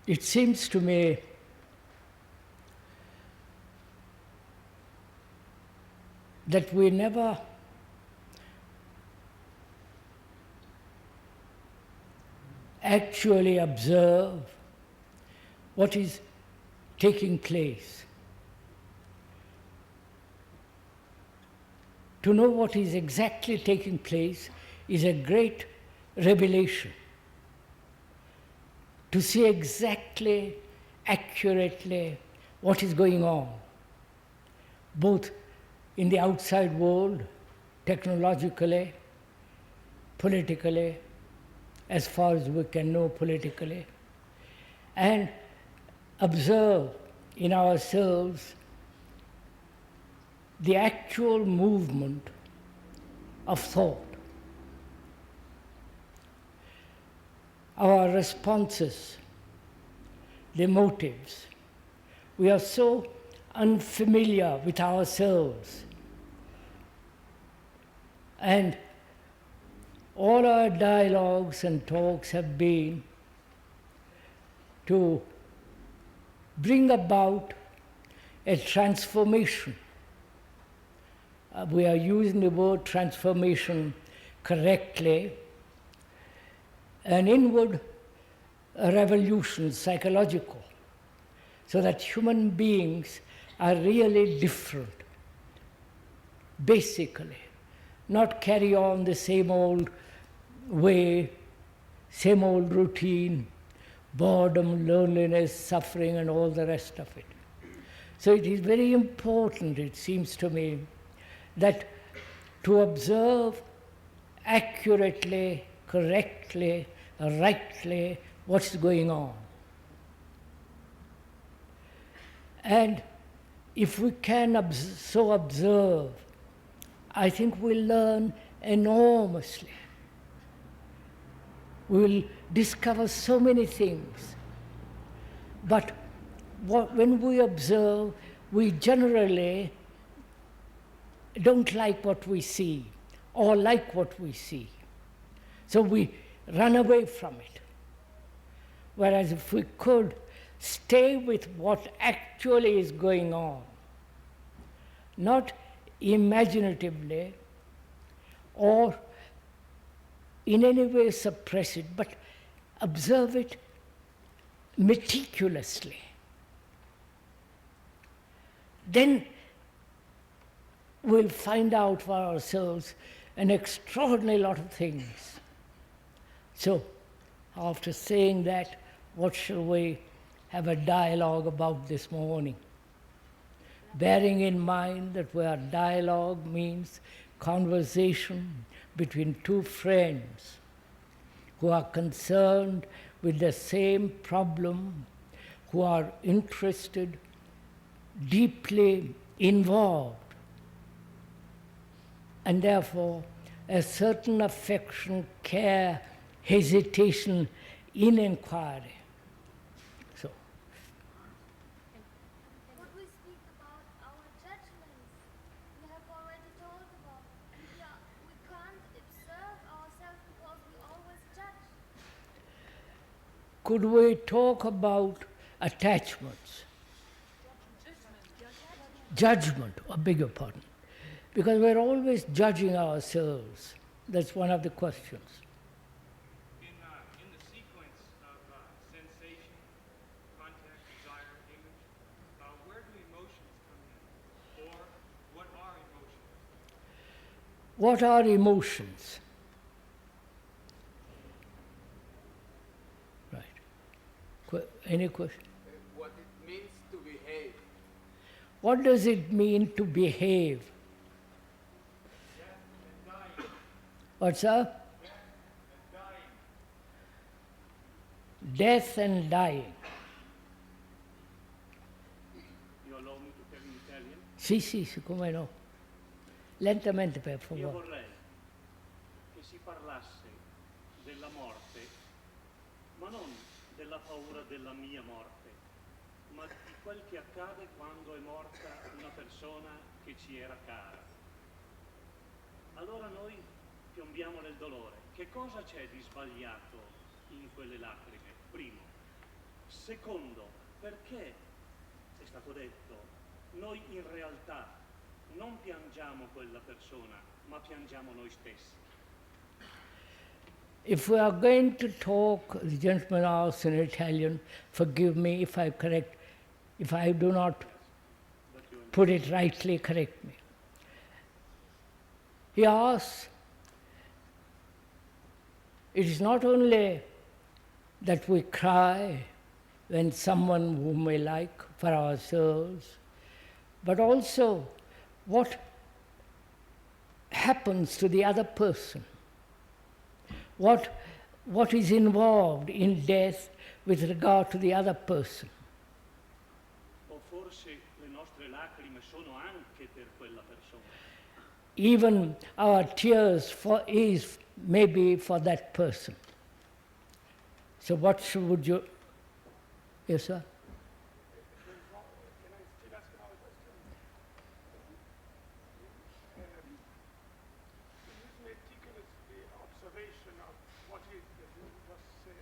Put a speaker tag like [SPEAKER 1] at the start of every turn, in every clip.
[SPEAKER 1] it seems to me that we never actually observe what is taking place. To know what is exactly taking place is a great revelation. To see exactly, accurately what is going on, both in the outside world, technologically, politically, as far as we can know politically, and observe in ourselves the actual movement of thought. Our responses, the motives. We are so unfamiliar with ourselves. And all our dialogues and talks have been to bring about a transformation. We are using the word transformation correctly. An inward revolution, psychological, so that human beings are really different, basically, not carry on the same old way, same old routine, boredom, loneliness, suffering, and all the rest of it. So it is very important, it seems to me, that to observe accurately, correctly, rightly what's going on. And if we can so observe, I think we'll learn enormously. We'll discover so many things. But when we observe, we generally don't like what we see or like what we see. So we run away from it. Whereas if we could stay with what actually is going on, not imaginatively or in any way suppress it, but observe it meticulously, then we'll find out for ourselves an extraordinary lot of things. So, after saying that, what shall we have a dialogue about this morning? Bearing in mind that where dialogue means conversation between two friends who are concerned with the same problem, who are interested, deeply involved, and therefore a certain affection, care, hesitation in inquiry. So,
[SPEAKER 2] Could we speak about our judgments? We have already told about we can't observe ourselves because we always judge.
[SPEAKER 1] could we talk about attachments? Judgment, I beg your pardon. Because we're always judging ourselves. That's one of the questions.
[SPEAKER 3] In the sequence of sensation, contact, desire, image, where do emotions come in? Or what are emotions?
[SPEAKER 1] What are emotions? Right. Any question?
[SPEAKER 4] What it means to behave.
[SPEAKER 1] What does it mean to behave?
[SPEAKER 3] Death and dying.
[SPEAKER 1] What's that?
[SPEAKER 3] Death and dying.
[SPEAKER 1] Death and dying.
[SPEAKER 5] You allow me to tell in Italian?
[SPEAKER 1] Sì, come no. Lentamente, per
[SPEAKER 5] Io
[SPEAKER 1] favore.
[SPEAKER 5] vorrei che si parlasse della morte, ma non della paura della mia morte, ma di quel che accade quando è morta una persona che ci era cara. Allora noi piombiamo nel dolore. Che cosa c'è di sbagliato in quelle lacrime? Primo. Secondo, perché è stato detto, noi in realtà non piangiamo quella persona, ma piangiamo noi stessi.
[SPEAKER 1] If we are going to talk, the gentleman asked in Italian, forgive me if I correct, if I do not
[SPEAKER 5] But you
[SPEAKER 1] put it rightly, correct me. He asks, it is not only that we cry when someone whom we like for ourselves, but also what happens to the other person. What is involved in death with regard to the other person.
[SPEAKER 5] O forse le nostre lacrime sono anche per quella persona.
[SPEAKER 1] Even our tears is maybe for that person. So what would you... Yes, sir?
[SPEAKER 6] Can I still ask another question? In this meticulously observation of what is that you just said,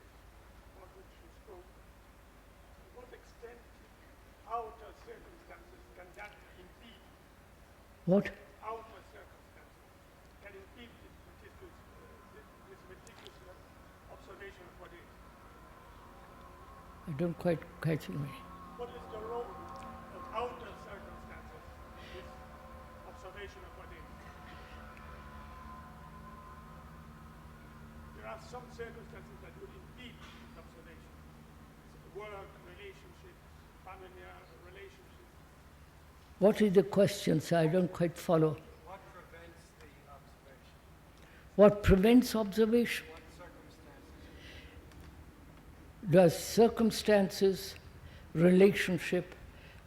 [SPEAKER 6] about which you spoke, to what extent outer circumstances can that impede,
[SPEAKER 1] What?
[SPEAKER 6] outer circumstances can impede this meticulous observation of what is?
[SPEAKER 1] I don't quite catch it.
[SPEAKER 6] What is the role of outer circumstances in this observation of what is? There are some circumstances that would impede this observation. Work, relationships, familiar relationships.
[SPEAKER 1] What is the question, sir? I don't quite follow.
[SPEAKER 7] What prevents the observation?
[SPEAKER 1] What prevents observation?
[SPEAKER 7] What circumstances?
[SPEAKER 1] Does circumstances, relationship,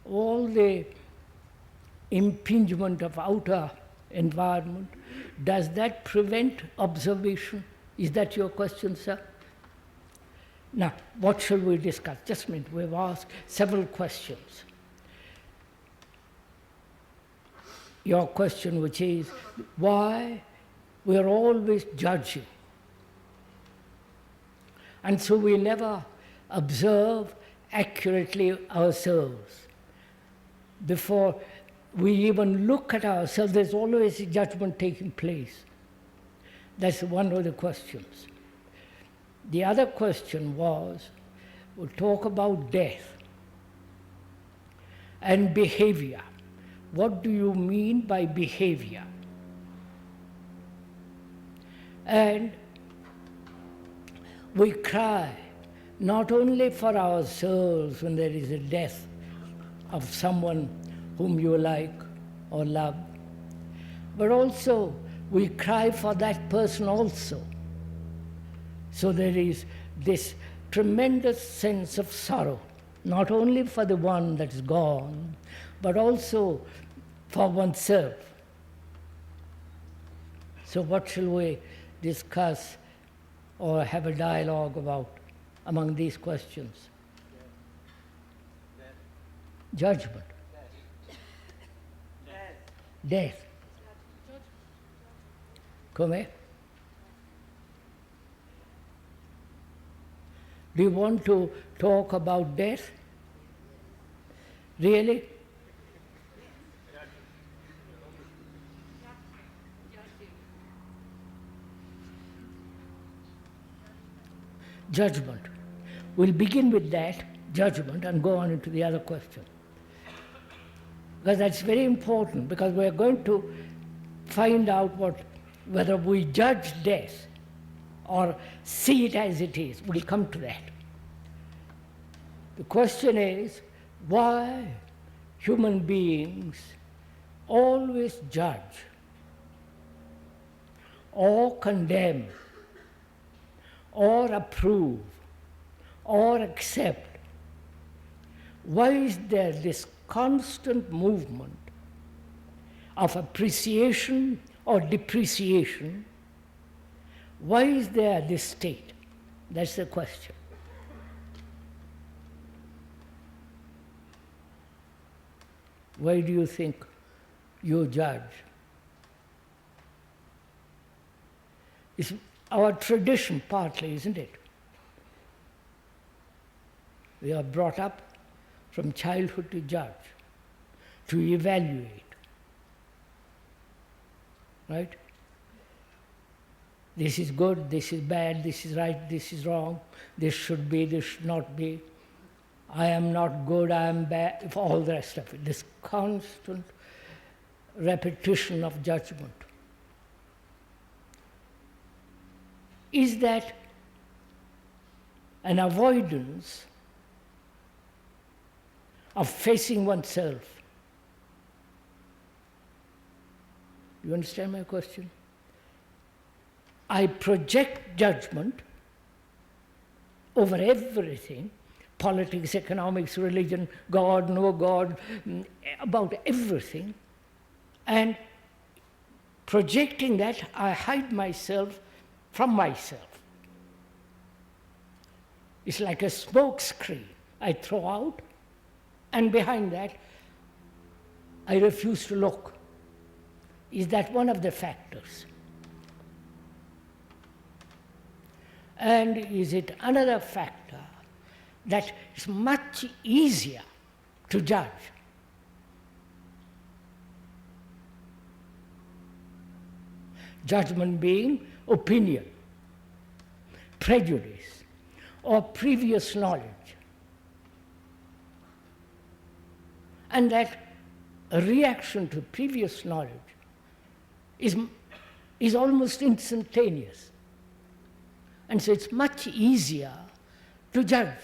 [SPEAKER 1] all the impingement of outer environment, does that prevent observation? Is that your question, sir? Now, what shall we discuss? Just a minute, we've asked several questions. Your question, which is, why we are always judging? And so we never observe accurately ourselves. Before we even look at ourselves, there's always a judgment taking place. That's one of the questions. The other question was, we'll talk about death and behavior. What do you mean by behavior? And we cry not only for ourselves when there is a death of someone whom you like or love, but also we cry for that person also. So there is this tremendous sense of sorrow, not only for the one that is gone, but also for oneself. So what shall we discuss or have a dialogue about among these questions? Judgment. Death. Come? Do you want to talk about death? Really? Judgment. We'll begin with that, judgment, and go on into the other question. Because that's very important, because we're going to find out whether we judge death or see it as it is. We'll come to that. The question is, why human beings always judge or condemn or approve or accept? Why is there this constant movement of appreciation or depreciation? Why is there this state? That's the question. Why do you think you judge? It's our tradition partly, isn't it? We are brought up from childhood to judge, to evaluate. Right? This is good, this is bad, this is right, this is wrong, this should be, this should not be. I am not good, I am bad, all the rest of it. This constant repetition of judgment. Is that an avoidance of facing oneself? You understand my question? I project judgment over everything, politics, economics, religion, God, no God, about everything. And projecting that, I hide myself from myself. It's like a smoke screen I throw out, and behind that, I refuse to look. Is that one of the factors? And is it another factor that it's much easier to judge? Judgment being opinion, prejudice, or previous knowledge. And that a reaction to previous knowledge is almost instantaneous. And so it's much easier to judge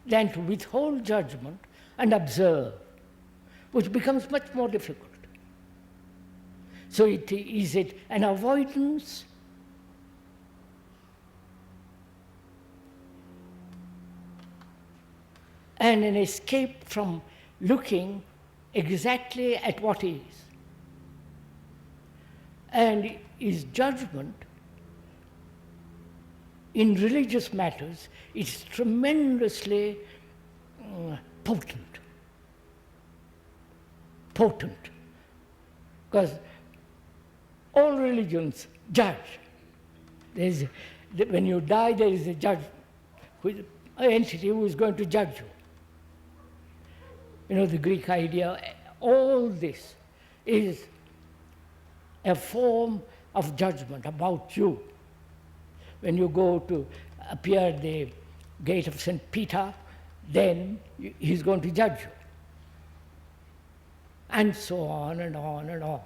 [SPEAKER 1] than to withhold judgment and observe, which becomes much more difficult. So is it an avoidance and an escape from looking exactly at what is? And is judgment in religious matters is tremendously potent. Because all religions judge. When you die, there is a judge, an entity who is going to judge you. You know, the Greek idea, all this is a form of judgment about you. When you go to appear at the gate of St. Peter, then he's going to judge you. And so on and on and on.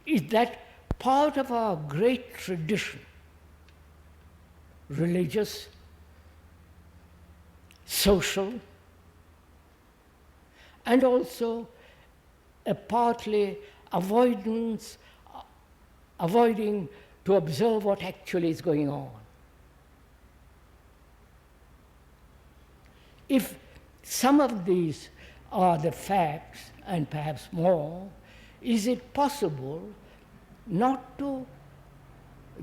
[SPEAKER 1] Is that part of our great tradition, religious, social, and also a partly avoiding to observe what actually is going on. If some of these are the facts, and perhaps more, is it possible not to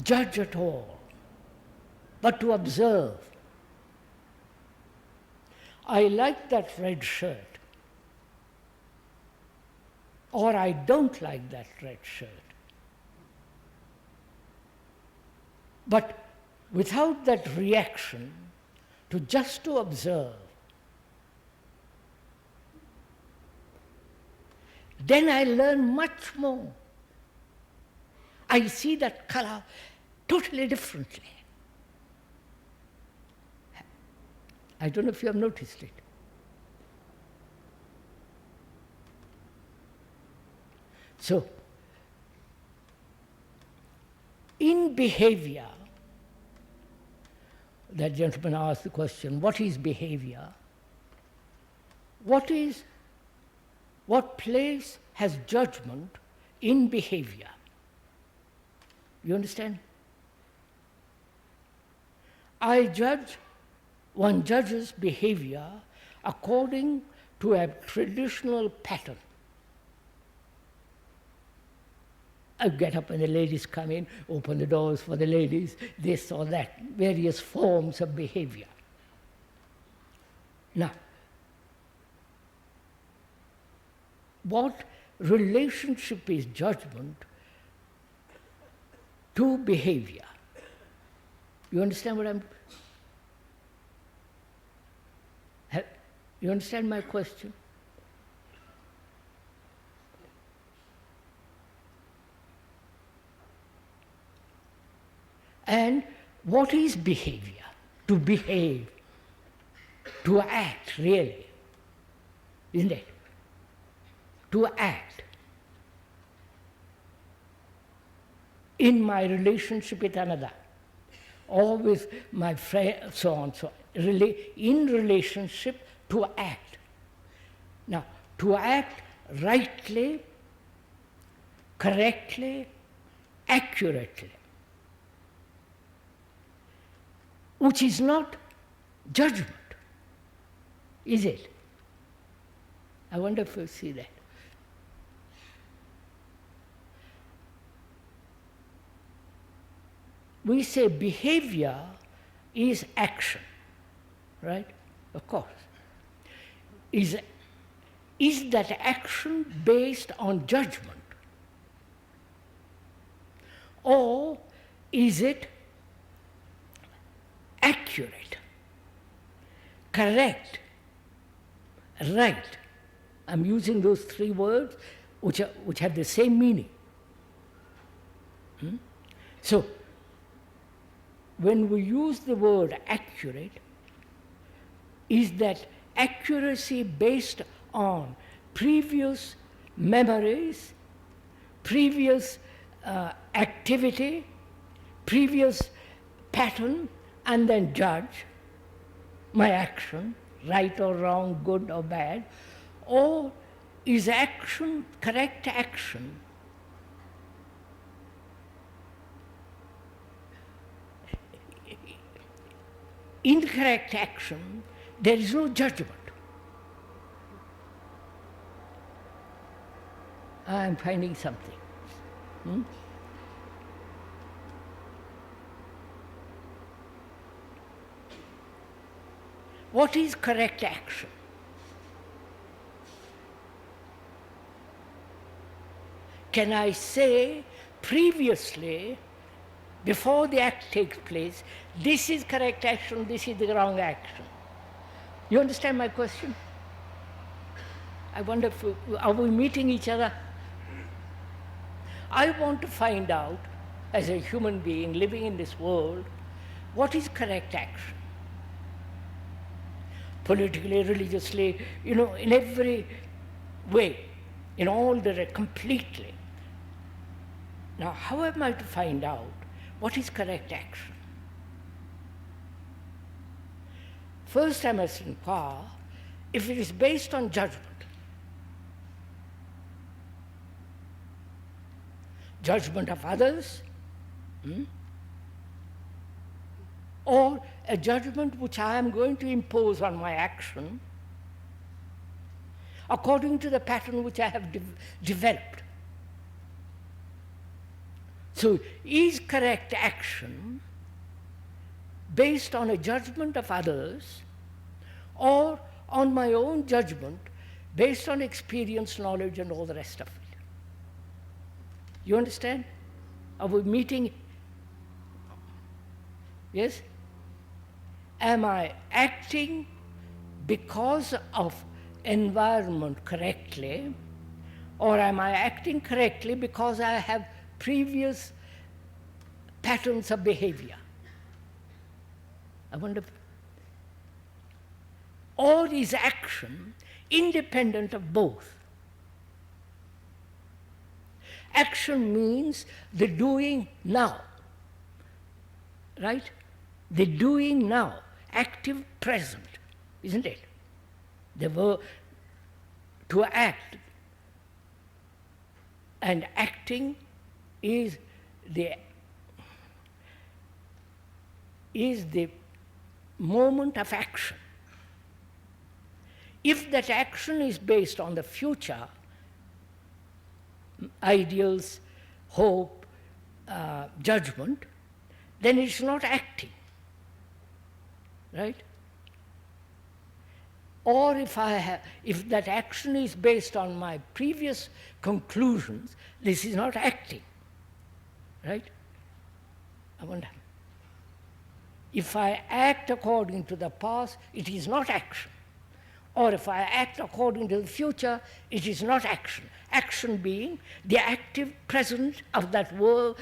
[SPEAKER 1] judge at all, but to observe? I like that red shirt, or I don't like that red shirt. But without that reaction, just to observe, then I learn much more. I see that color totally differently. I don't know if you have noticed it. So, in behavior, that gentleman asked the question, what is behavior? What place has judgment in behavior? You understand? One judges behavior according to a traditional pattern. I get up and the ladies come in, open the doors for the ladies, this or that, various forms of behavior. Now, what relationship is judgment to behavior? You understand what I'm... You understand my question? And what is behavior? To behave, to act, really, isn't it? To act in my relationship with another, or with my friend, so on, so on. In relationship to act. Now, to act rightly, correctly, accurately, which is not judgment, is it? I wonder if you see that. We say behavior is action, right? Of course. Is that action based on judgment? Or is it accurate, correct, right? I'm using those three words which have the same meaning. So, when we use the word accurate, is that accuracy based on previous memories, previous activity, previous pattern, and then judge my action, right or wrong, good or bad, or is action, correct action, incorrect action, there is no judgment. I'm finding something. What is correct action? Can I say previously, before the act takes place, this is correct action, this is the wrong action? You understand my question? I wonder if are we meeting each other? I want to find out, as a human being living in this world, what is correct action? Politically, religiously, in every way, in all the completely. Now, how am I to find out what is correct action? First, I must inquire if it is based on judgment. Judgment of others, or a judgment which I am going to impose on my action according to the pattern which I have developed. So, is correct action based on a judgment of others or on my own judgment based on experience, knowledge, and all the rest of it? You understand? Are we meeting? Yes? Am I acting because of environment correctly, or am I acting correctly because I have previous patterns of behavior? I wonder. Or is action independent of both? Action means the doing now, right? The doing now, active present, isn't it? The verb to act, and acting is the moment of action. If that action is based on the future, ideals, hope, judgment, then it's not acting, right? Or if that action is based on my previous conclusions, this is not acting, right? I wonder. If I act according to the past, it is not action. or if I act according to the future, it is not action. Action being the active present of that verb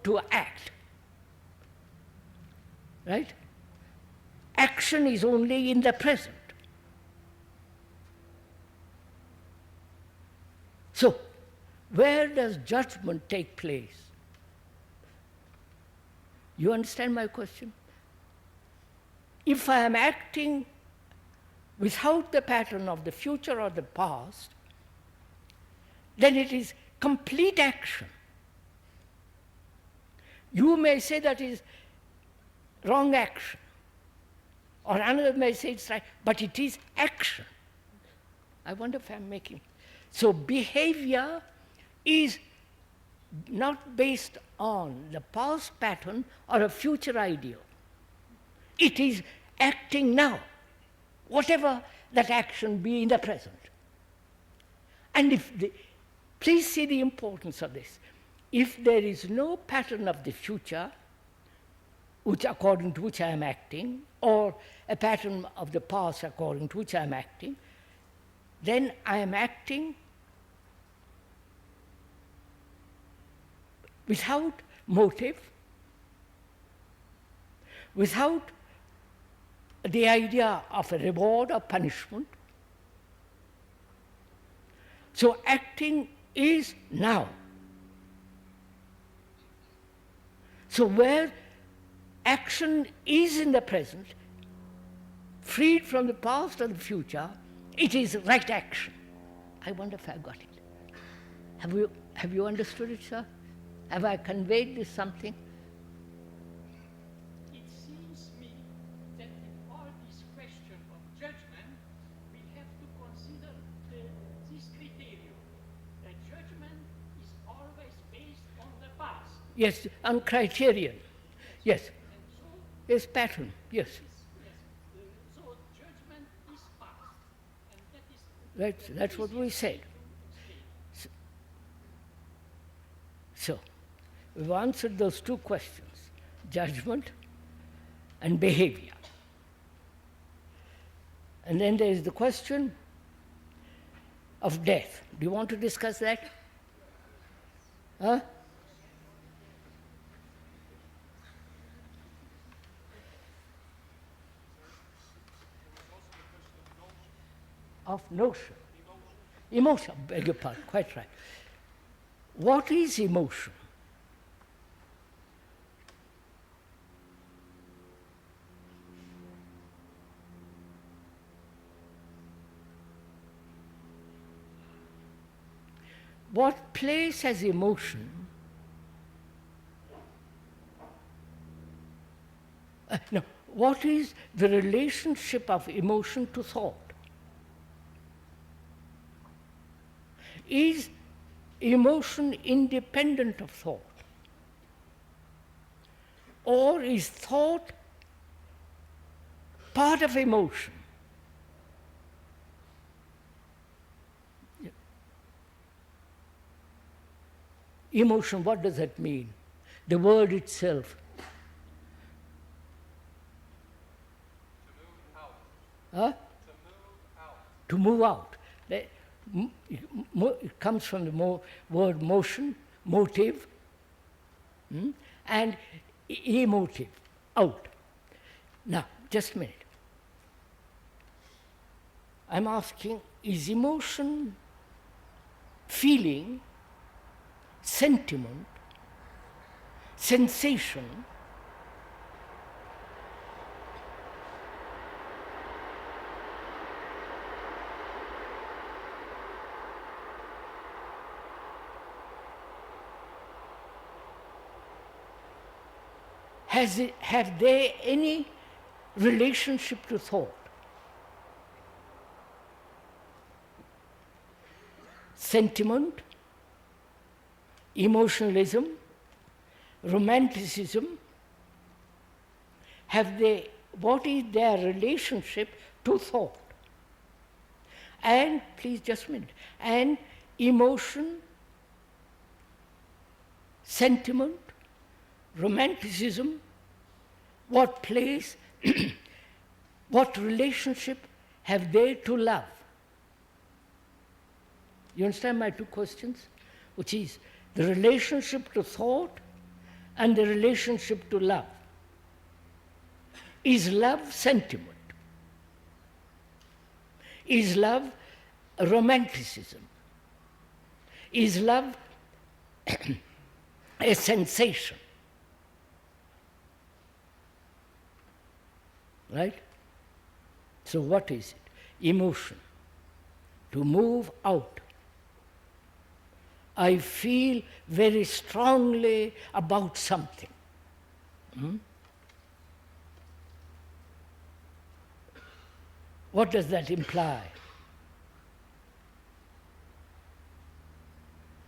[SPEAKER 1] to act. Right? Action is only in the present. So, where does judgment take place? You understand my question? If I am acting without the pattern of the future or the past, then it is complete action. You may say that is wrong action, or another may say it's right, but it is action. I wonder if I'm making. So behavior is not based on the past pattern or a future ideal. It is acting now, whatever that action be in the present. And please see the importance of this. If there is no pattern of the future, according to which I am acting, or a pattern of the past according to which I am acting, then I am acting without motive, without the idea of a reward or punishment. So acting is now. So where action is in the present, freed from the past or the future, it is right action. I wonder if I got it. Have you understood it, sir? Have I conveyed this something?
[SPEAKER 8] It seems me that in all this question of judgment, we have to consider this criterion, that judgment is always based on the past.
[SPEAKER 1] Yes, on criterion. Yes.
[SPEAKER 8] And so,
[SPEAKER 1] Yes, pattern. Yes.
[SPEAKER 8] so judgment is past, and that is
[SPEAKER 1] That's what we said. So, we've answered those two questions, judgment and behavior. And then there is the question of death. Do you want to discuss that? Huh? Of notion. Emotion, beg your pardon, quite right. What is emotion? What place has emotion? No, what is the relationship of emotion to thought? Is emotion independent of thought? Or is thought part of emotion? Emotion, what does that mean? The word itself. Huh? To move out. It comes from the word motion, motive, and emotive, out. Now, just a minute. I'm asking, is emotion, feeling, sentiment, sensation, have they any relationship to thought? Sentiment, emotionalism, romanticism, what is their relationship to thought? And, please just a minute, and emotion, sentiment, romanticism, what place, what relationship have they to love? You understand my two questions? Which is the relationship to thought and the relationship to love. Is love sentiment? Is love romanticism? Is love a sensation? Right? So what is it? Emotion. To move out. I feel very strongly about something. What does that imply?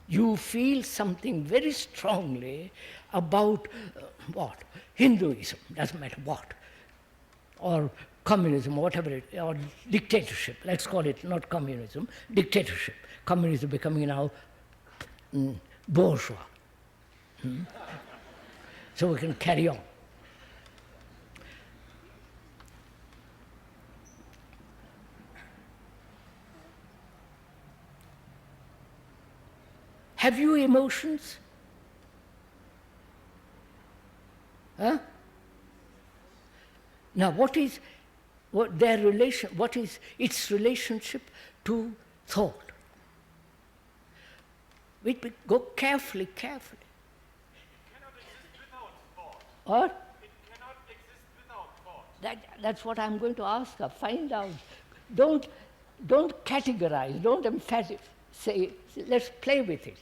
[SPEAKER 1] You feel something very strongly about what? Hinduism, doesn't matter what, or communism, whatever it, or dictatorship, let's call it not communism, dictatorship. Communism becoming now bourgeois. So we can carry on. Have you emotions? Huh? Now, what is its relationship to thought? We go carefully.
[SPEAKER 3] It cannot exist without thought.
[SPEAKER 1] What?
[SPEAKER 3] It cannot exist without thought.
[SPEAKER 1] That's what I'm going to ask her. Find out. Don't categorize. Don't emphatic. Say, let's play with it.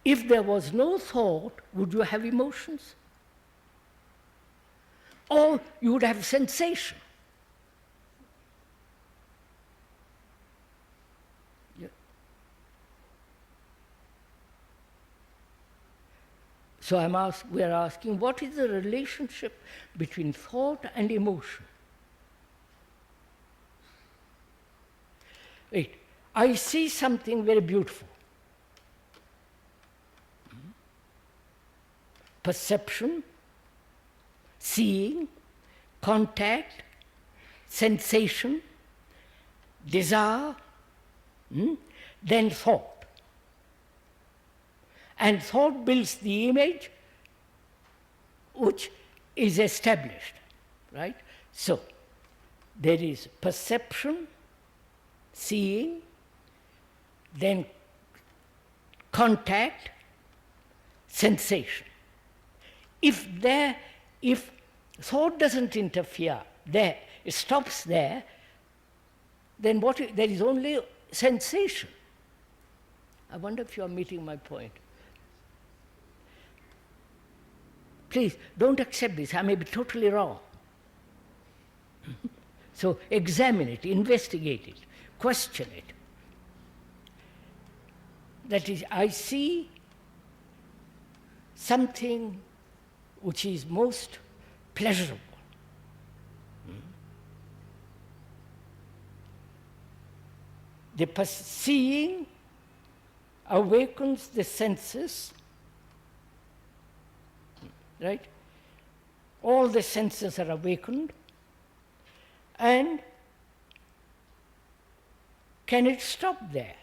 [SPEAKER 1] If there was no thought, would you have emotions? Or you would have sensation? Yeah. So we are asking, what is the relationship between thought and emotion? Wait, I see something very beautiful. Perception, seeing, contact, sensation, desire, then thought. And thought builds the image which is established, right? So, there is perception, seeing, then contact, sensation. If thought doesn't interfere there, it stops there, then there is only sensation. I wonder if you are meeting my point. Please, don't accept this. I may be totally wrong. So examine it, investigate it, question it. That is, I see something which is most pleasurable. The seeing awakens the senses, right? All the senses are awakened, and can it stop there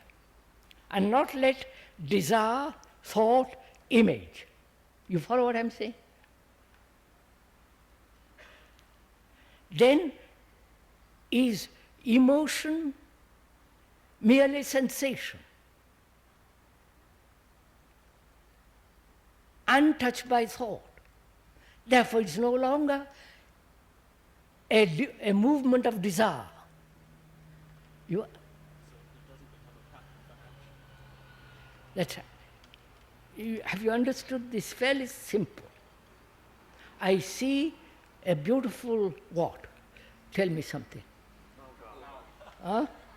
[SPEAKER 1] and not let desire, thought, image? You follow what I'm saying? Then is emotion merely sensation, untouched by thought? Therefore, it's no longer a movement of desire. Have you understood this? Fairly simple. I see a beautiful what? Tell me something.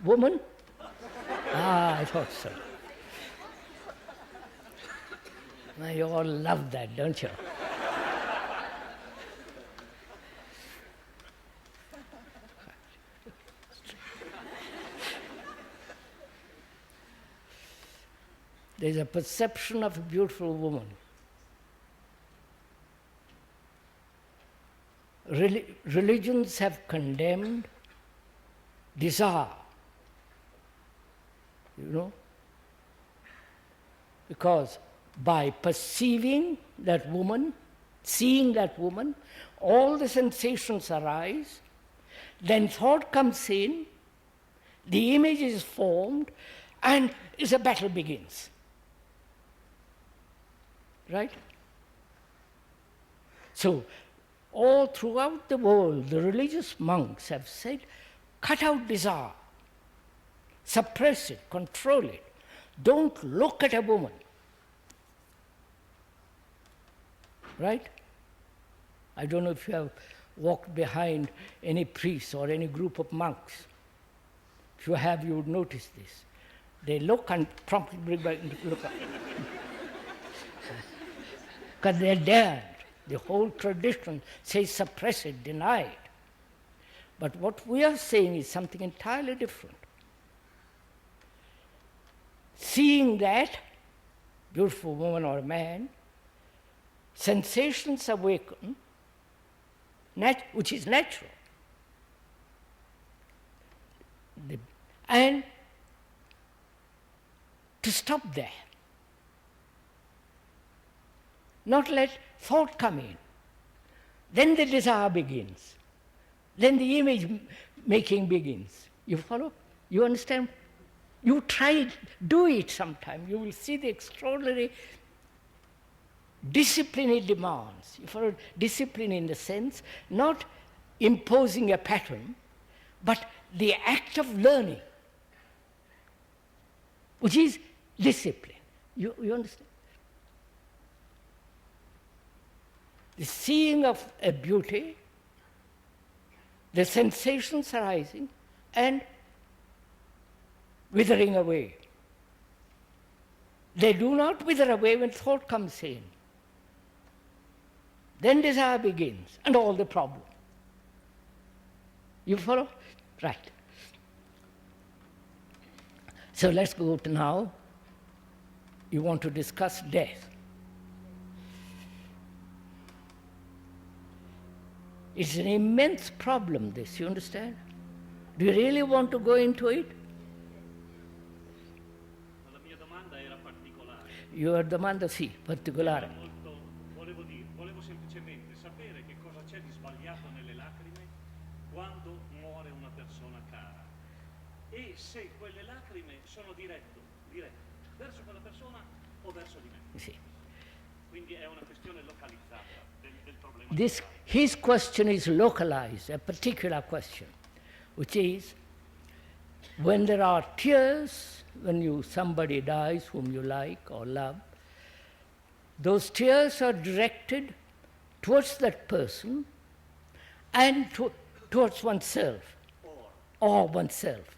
[SPEAKER 1] Woman? I thought so. Now you all love that, don't you? There's a perception of a beautiful woman. religions have condemned desire, because by perceiving that woman, seeing that woman, all the sensations arise, then thought comes in, the image is formed, and a battle begins. Right? So, all throughout the world, the religious monks have said, cut out desire, suppress it, control it. Don't look at a woman. Right? I don't know if you have walked behind any priest or any group of monks. If you have, you would notice this. They look and promptly bring back look up. Because they're dared. The whole tradition says suppress it, deny it. But what we are saying is something entirely different. Seeing that beautiful woman or man, sensations awaken, which is natural. And to stop there. Not let thought come in. Then the desire begins. Then the image making begins. You follow? You understand? You try it, do it sometime. You will see the extraordinary discipline it demands. You follow? Discipline in the sense, not imposing a pattern, but the act of learning, which is discipline. You understand? The seeing of a beauty, the sensations arising, and withering away. They do not wither away when thought comes in. Then desire begins, and all the problem. You follow? Right. So let's go to now. You want to discuss death. It's an immense problem, this, you understand? Do you really want to go into it?
[SPEAKER 5] La mia domanda era particolare.
[SPEAKER 1] Your domanda sì, particolare.
[SPEAKER 5] Volevo semplicemente sapere che cosa c'è di sbagliato nelle lacrime quando muore una persona cara. E se quelle lacrime sono dirette verso quella persona o verso di me.
[SPEAKER 1] Sì.
[SPEAKER 5] Quindi è una questione localizzata del problema.
[SPEAKER 1] His question is localized, a particular question, which is, when there are tears, when somebody dies whom you like or love, those tears are directed towards that person and towards oneself, or oneself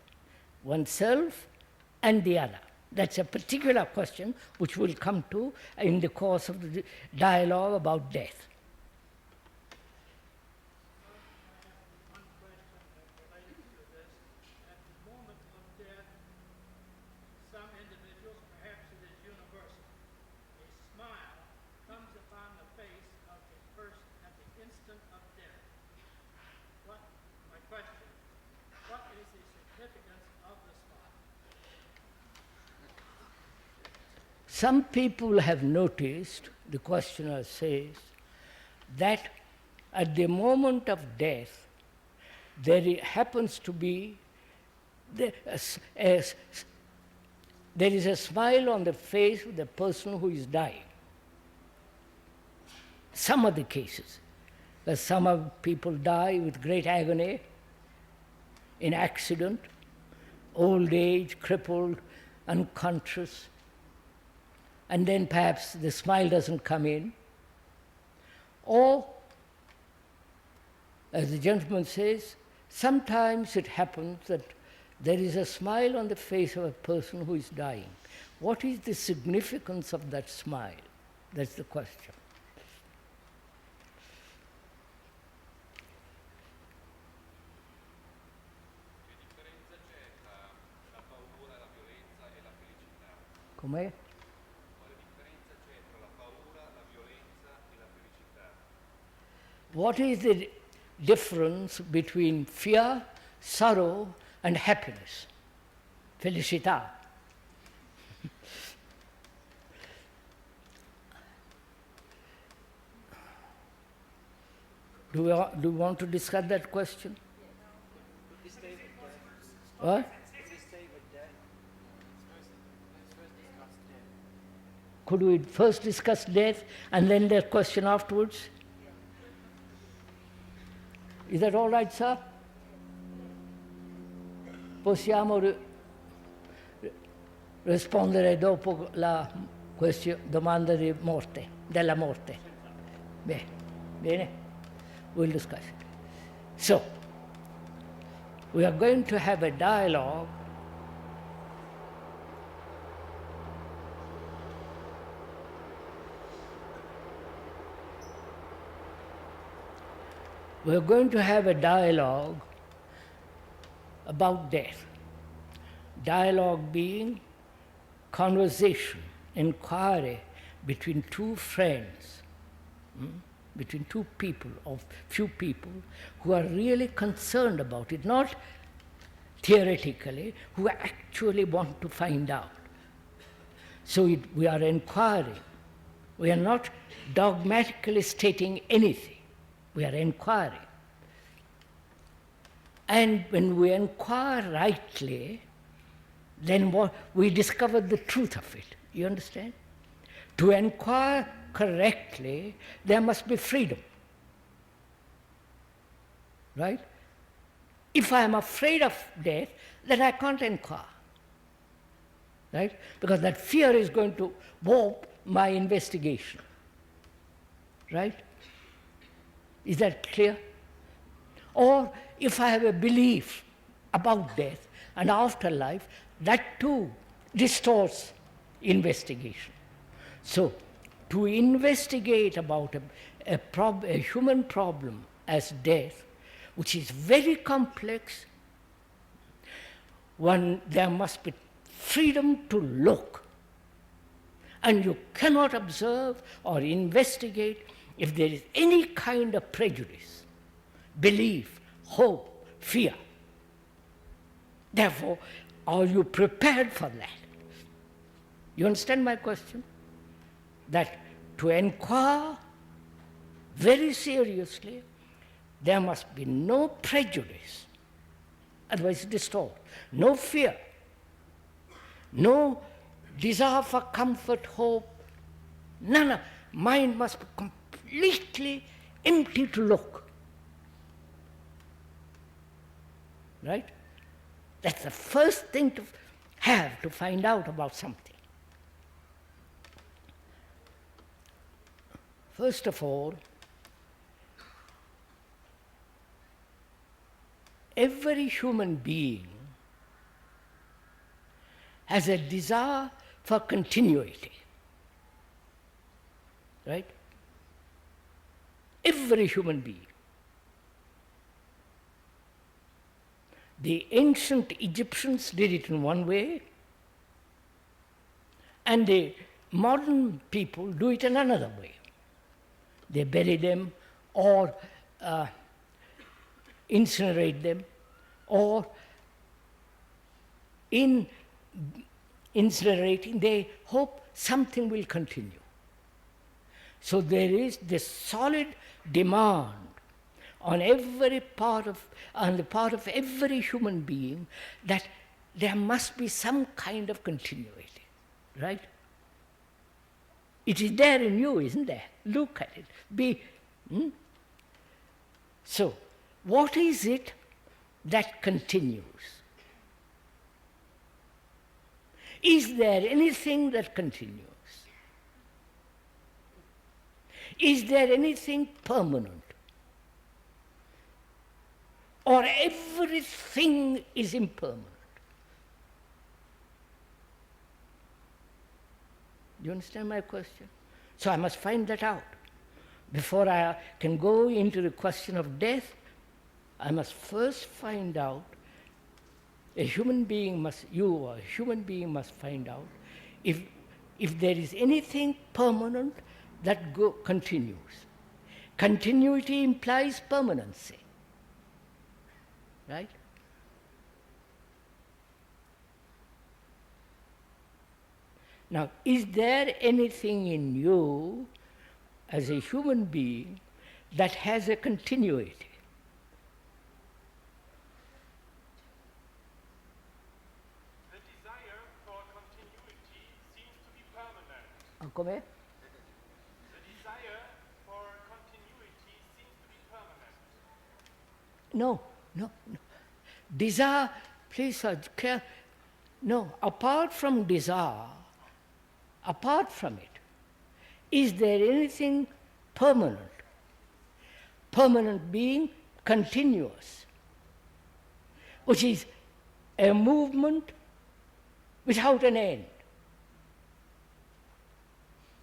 [SPEAKER 1] and the other. That's a particular question which we'll come to in the course of the dialogue about death.
[SPEAKER 7] One question related to this. At the moment of death, some individuals, perhaps it is universal, a smile comes upon the face of a person at the instant of death. My question, what is the significance of the smile?
[SPEAKER 1] Some people have noticed, the questioner says, that at the moment of death, there happens to be, there is a smile on the face of the person who is dying. Some of the cases, that some of people die with great agony, in accident, old age, crippled, unconscious, and then perhaps the smile doesn't come in. Or, as the gentleman says, sometimes it happens that there is a smile on the face of a person who is dying. What is the significance of that smile? That's the question.
[SPEAKER 4] Che differenza c'è tra la paura, la violenza e la felicità?
[SPEAKER 1] Com'è?
[SPEAKER 4] Quale differenza c'è tra la paura, la violenza e la felicità?
[SPEAKER 1] What is the difference between fear, sorrow, and happiness. Felicità. Do you want to discuss that question? What? Could we first discuss death and then the question afterwards? Is that all right, sir? Possiamo rispondere dopo la domanda di morte, della morte. Bene? We'll discuss it. So, we are going to have a dialogue we are going to have a dialogue about death. Dialogue being conversation, inquiry between two friends, between two people or few people who are really concerned about it, not theoretically, who actually want to find out. So we are inquiring. We are not dogmatically stating anything. We are inquiring. And when we inquire rightly, then we discover the truth of it. You understand? To inquire correctly, there must be freedom. Right? If I am afraid of death, then I can't inquire. Right? Because that fear is going to warp my investigation. Right? Is that clear? Or if I have a belief about death and afterlife, that too distorts investigation. So, to investigate about a human problem as death, which is very complex, there must be freedom to look. And you cannot observe or investigate if there is any kind of prejudice, belief, hope, fear. Therefore, are you prepared for that? You understand my question? That to inquire very seriously, there must be no prejudice, otherwise distort, no fear, no desire for comfort, hope, none of mind must be completely empty to look. Right? That's the first thing to have to find out about something. First of all, every human being has a desire for continuity. Right? Every human being. The ancient Egyptians did it in one way, and the modern people do it in another way. They bury them or incinerate them, or in incinerating they hope something will continue. So there is this solid demand on the part of every human being that there must be some kind of continuity, right? It is there in you, isn't there? Look at it. So, what is it that continues? Is there anything that continues? Is there anything permanent? Or everything is impermanent? Do you understand my question? So I must find that out. Before I can go into the question of death, I must first find out, a human being must find out if there is anything permanent that continues. Continuity implies permanency. right? Now, is there anything in you as a human being that has a continuity?
[SPEAKER 3] The desire for continuity seems to be permanent.
[SPEAKER 1] Come here.
[SPEAKER 3] The desire for continuity seems to be permanent.
[SPEAKER 1] No, no, no. Desire, please, sir, no, apart from desire, apart from it, is there anything permanent? Permanent being continuous, which is a movement without an end.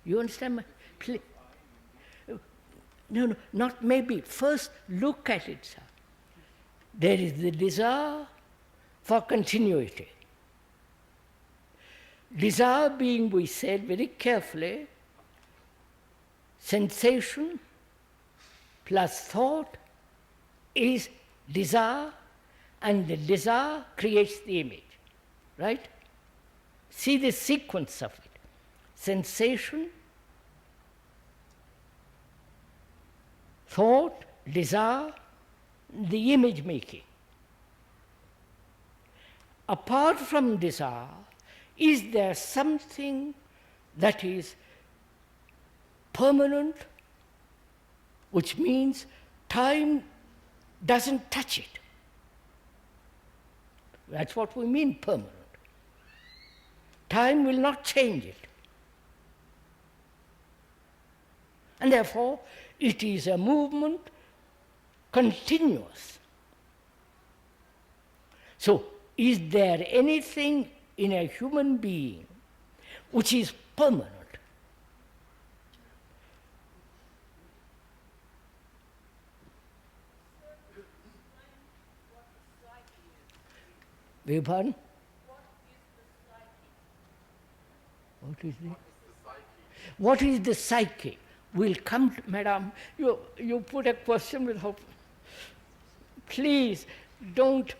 [SPEAKER 1] You understand my? No, not maybe. First, look at it, sir. There is the desire for continuity. Desire being, we said very carefully, sensation plus thought is desire, and the desire creates the image, right? See the sequence of it. Sensation, thought, desire, the image making. Apart from desire, is there something that is permanent, which means time doesn't touch it? That's what we mean, permanent. Time will not change it. And therefore, it is a movement continuous. So, is there anything in a human being which is permanent? Beg your pardon? What is the? What is the psyche? We'll come to, madam, you put a question without, please don't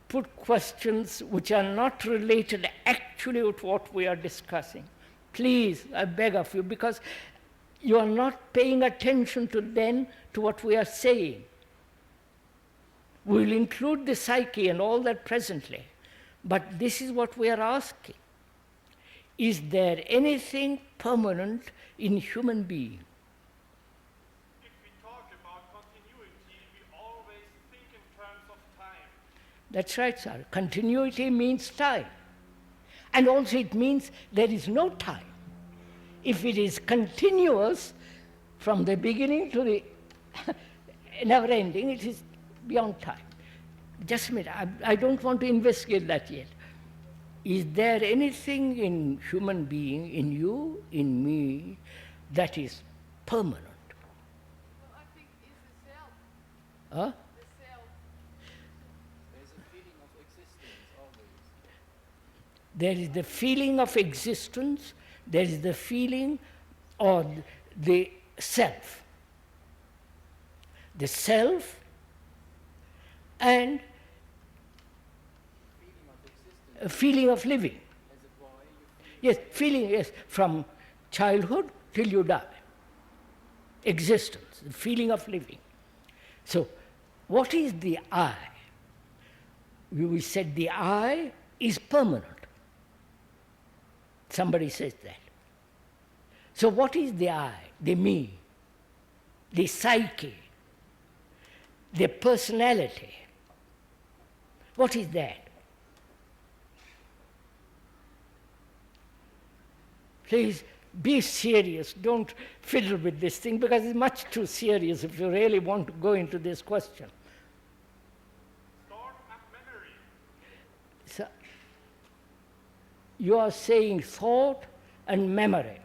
[SPEAKER 1] put questions which are not related actually with what we are discussing. Please, I beg of you, because you are not paying attention to what we are saying. We will include the psyche and all that presently, but this is what we are asking. Is there anything permanent in human being?
[SPEAKER 3] If we talk about continuity, we always think in terms of time.
[SPEAKER 1] That's right, sir. Continuity means time. And also it means there is no time. If it is continuous from the beginning to the never ending, it is beyond time. Just a minute, I don't want to investigate that yet. Is there anything in human being, in you, in me, that is permanent?
[SPEAKER 9] Well, I think it's the self.
[SPEAKER 1] Huh?
[SPEAKER 9] The self.
[SPEAKER 4] There's a feeling of existence always.
[SPEAKER 1] There is the feeling of existence, there is the feeling of the self. The self and a feeling of living.
[SPEAKER 4] As a boy,
[SPEAKER 1] Yes, feeling, yes, from childhood till you die. Existence, the feeling of living. So, what is the I? We said the I is permanent. Somebody says that. So, what is the I, the me, the psyche, the personality? What is that? Please be serious. Don't fiddle with this thing, because it's much too serious if you really want to go into this question.
[SPEAKER 3] Thought and memory.
[SPEAKER 1] So, you are saying thought and memory.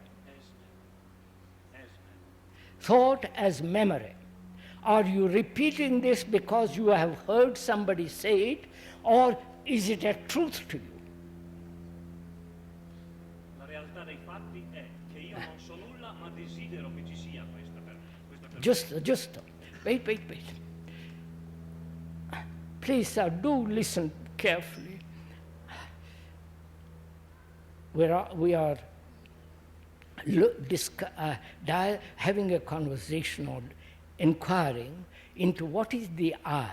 [SPEAKER 1] Thought as memory. Are you repeating this because you have heard somebody say it, or is it a truth to you?
[SPEAKER 5] La realtà dei fatti è che io non so nulla, ma desidero che ci sia questa persona.
[SPEAKER 1] Just, wait. Please, do listen carefully. We are having a conversation or inquiring into what is the I.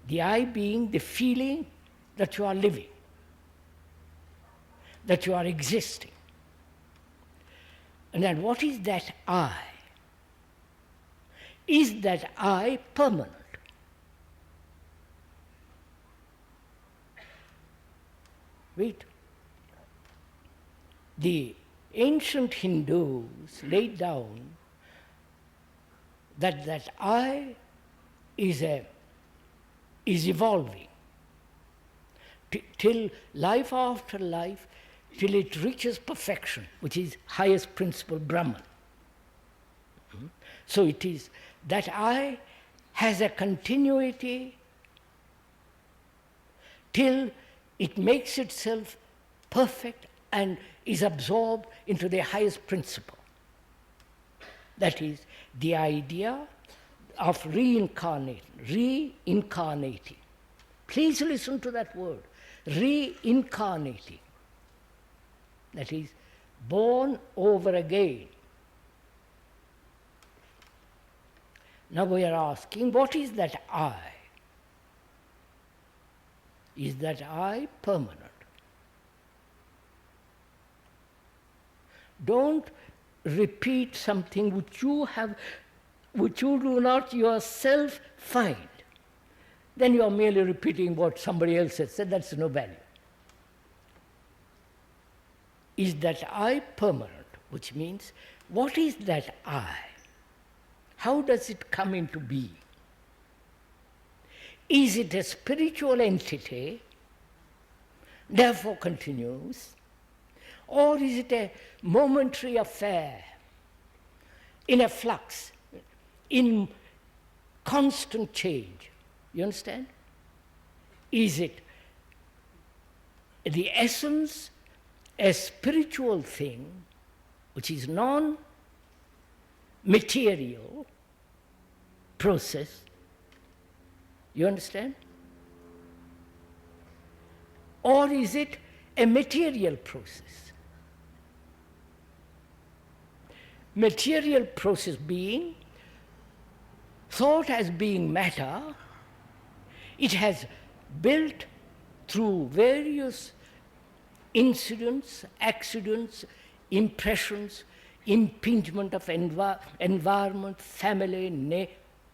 [SPEAKER 1] The I being the feeling that you are living, that you are existing. And then what is that I? Is that I permanent? Wait. The ancient Hindus laid down that I is evolving till life after life, till it reaches perfection, which is highest principle, Brahman. So it is that I has a continuity till it makes itself perfect and is absorbed into the highest principle. That is the idea of reincarnating. Please listen to that word, reincarnating. That is, born over again. Now we are asking, what is that I? Is that I permanent? Don't repeat something which you do not yourself find. Then you are merely repeating what somebody else has said. That's no value. Is that I permanent? Which means, what is that I? How does it come into being? Is it a spiritual entity, therefore continues, or is it a momentary affair, in a flux, in constant change? You understand? Is it the essence, a spiritual thing, which is non-material process? You understand? Or is it a material process? Material process being thought as being matter, it has built through various incidents, accidents, impressions, impingement of environment, family,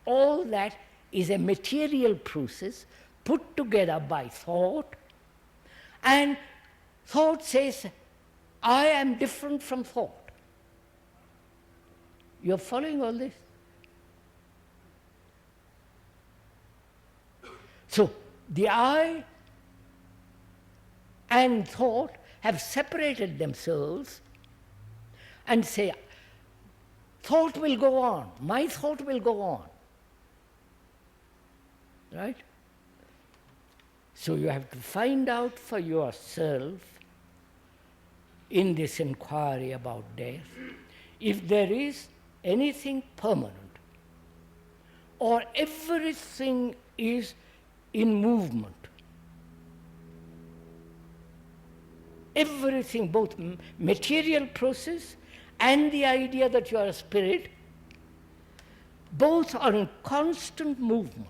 [SPEAKER 1] all that is a material process put together by thought, and thought says, I am different from thought. You are following all this? So, the I and thought have separated themselves and say, thought will go on, my thought will go on. Right? So you have to find out for yourself in this inquiry about death, if there is anything permanent, or everything is in movement. Everything, both material process and the idea that you are a spirit, both are in constant movement.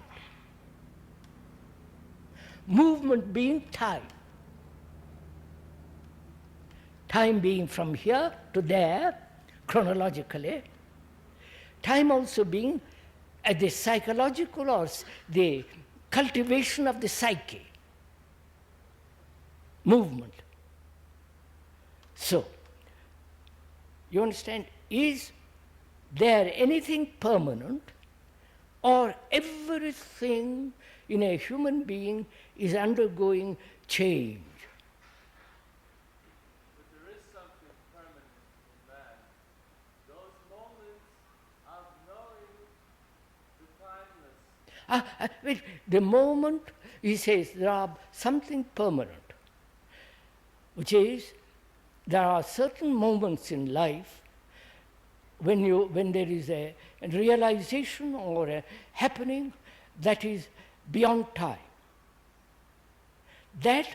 [SPEAKER 1] Movement being time. Time being from here to there, chronologically. Time also being the psychological or the cultivation of the psyche. Movement. So, you understand, is there anything permanent, or everything in a human being is undergoing change?
[SPEAKER 10] But there is something permanent in man. Those moments of knowing the timeless.
[SPEAKER 1] Wait, the moment, he says, there are something permanent, which is, there are certain moments in life when there is a realization or a happening that is beyond time. That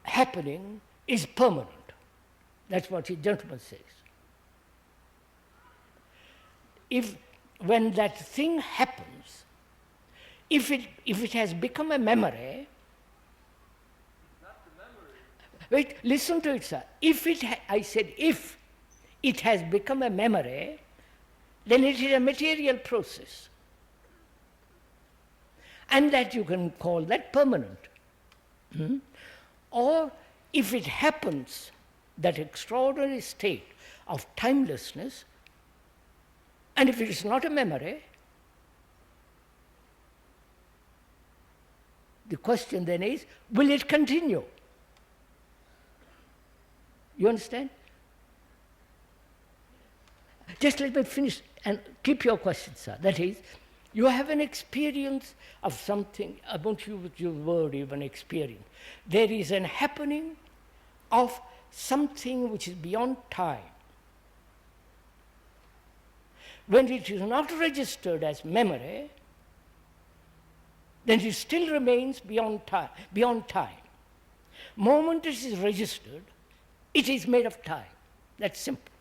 [SPEAKER 1] happening is permanent. That's what the gentleman says. When that thing happens, if it has become a memory, wait, listen to it, sir. I said if it has become a memory, then it is a material process. And that you can call that permanent. Or if it happens, that extraordinary state of timelessness, and if it is not a memory, the question then is, will it continue? You understand? Just let me finish and keep your question, sir. That is, you have an experience of something, I won't use the word even experience. There is an happening of something which is beyond time. When it is not registered as memory, then it still remains beyond time. Moment it is registered, it is made of time. That's simple.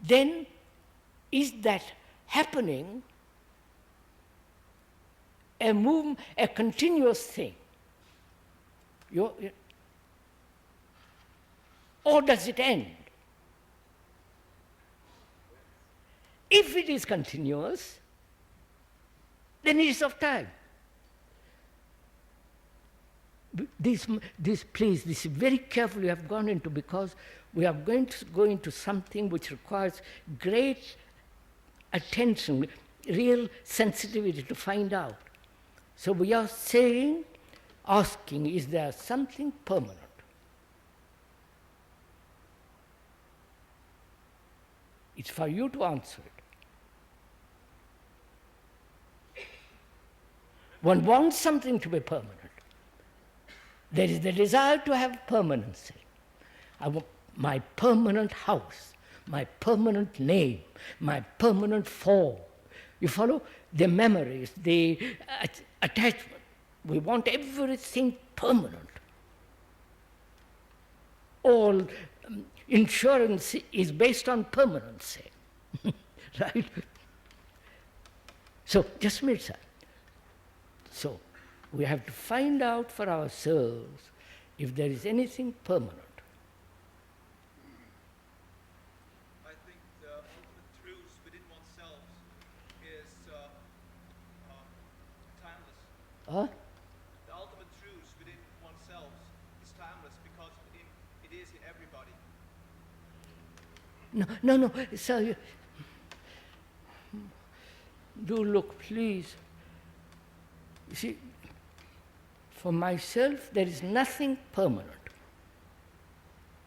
[SPEAKER 1] Then is that happening a continuous thing? Or does it end? If it is continuous, then it is of time. This please, this is very careful you have gone into, because we are going to go into something which requires great attention, real sensitivity to find out. So we are asking, is there something permanent? It's for you to answer it. One wants something to be permanent. There is the desire to have permanency. I want my permanent house, my permanent name, my permanent form. You follow? The memories, the attachment. We want everything permanent. All insurance is based on permanency. Right? So, just a minute, sir. So, we have to find out for ourselves if there is anything permanent.
[SPEAKER 4] I think the ultimate truth within oneself is timeless. The ultimate truth within oneself is timeless because it is in everybody.
[SPEAKER 1] No, sir. Do look, please. You see, for myself, there is nothing permanent.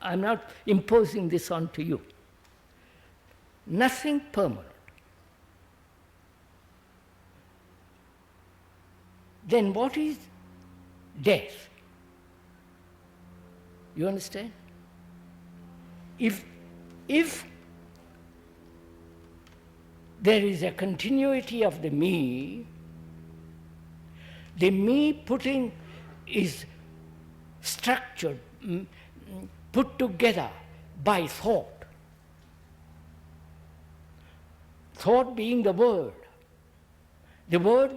[SPEAKER 1] I'm not imposing this onto you. Nothing permanent. Then what is death? You understand? If there is a continuity of the me putting is structured, put together by thought. Thought being the word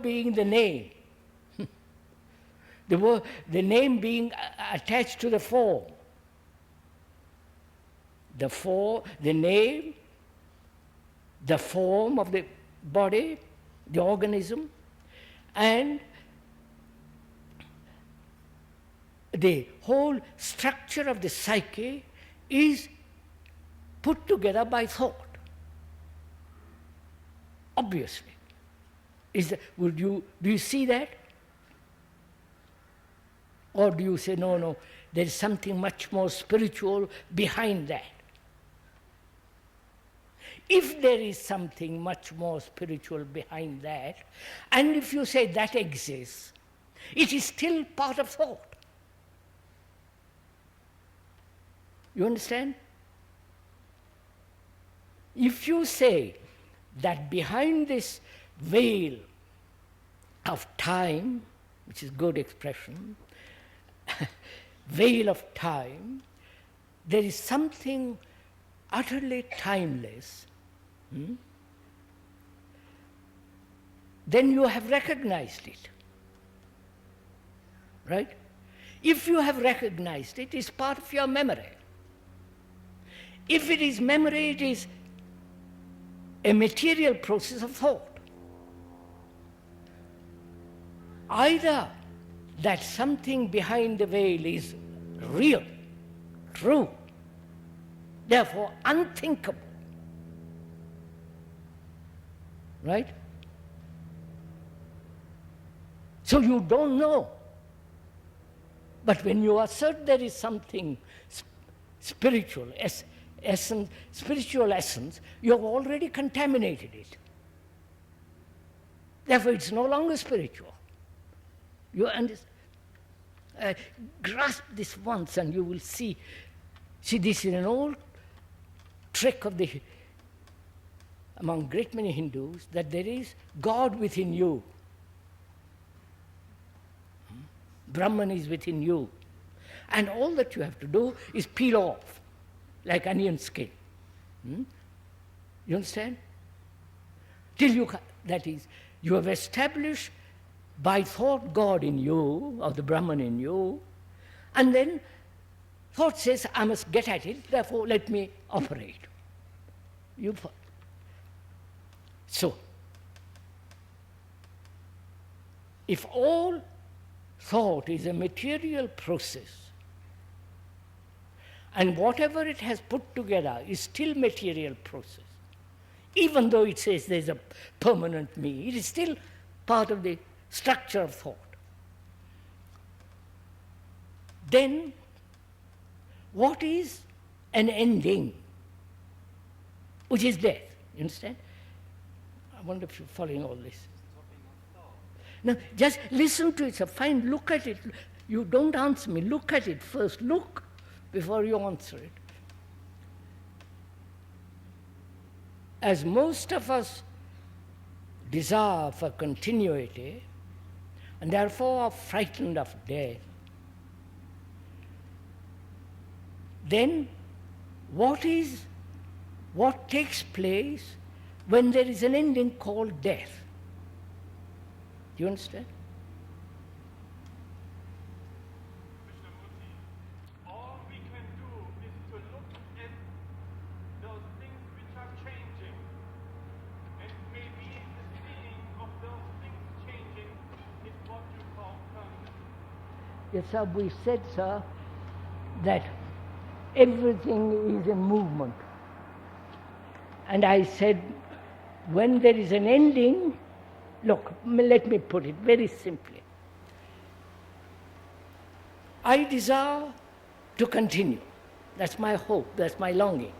[SPEAKER 1] being the name, the name being attached to the form. The name, the form of the body, the organism, and the whole structure of the psyche is put together by thought. Obviously. Do you see that? Or do you say, no, there is something much more spiritual behind that? If there is something much more spiritual behind that, and if you say that exists, it is still part of thought. You understand? If you say that behind this veil of time, which is good expression, veil of time, there is something utterly timeless, then you have recognized it. Right? If you have recognized it, it's part of your memory. If it is memory, it is a material process of thought. Either that something behind the veil is real, true, therefore unthinkable, right? So you don't know. But when you assert there is something spiritual, spiritual essence, you have already contaminated it. Therefore, it's no longer spiritual. You understand? Grasp this once and you will see. See, this is an old trick of among great many Hindus, that there is God within you. Brahman is within you. And all that you have to do is peel off, like onion skin. You understand? That is, you have established by thought God in you, or the Brahman in you, and then thought says, I must get at it, therefore let me operate. So, if all thought is a material process, and whatever it has put together is still material process, even though it says there's a permanent me, it is still part of the structure of thought. Then, what is an ending? Which is death, you understand? I wonder if you're following all this. Now, just listen to it, so fine, look at it. You don't answer me, look at it first, look before you answer it. As most of us desire for continuity, and therefore are frightened of death, then what takes place when there is an ending called death? Do you understand?
[SPEAKER 3] Krishnamurti, all we can do is to look at those things which are changing. And maybe the feeling of those things changing is what you call permanent.
[SPEAKER 1] Yes, sir, we said, sir, that everything is in movement. And I said, when there is an ending, look, let me put it very simply. I desire to continue. That's my hope, that's my longing.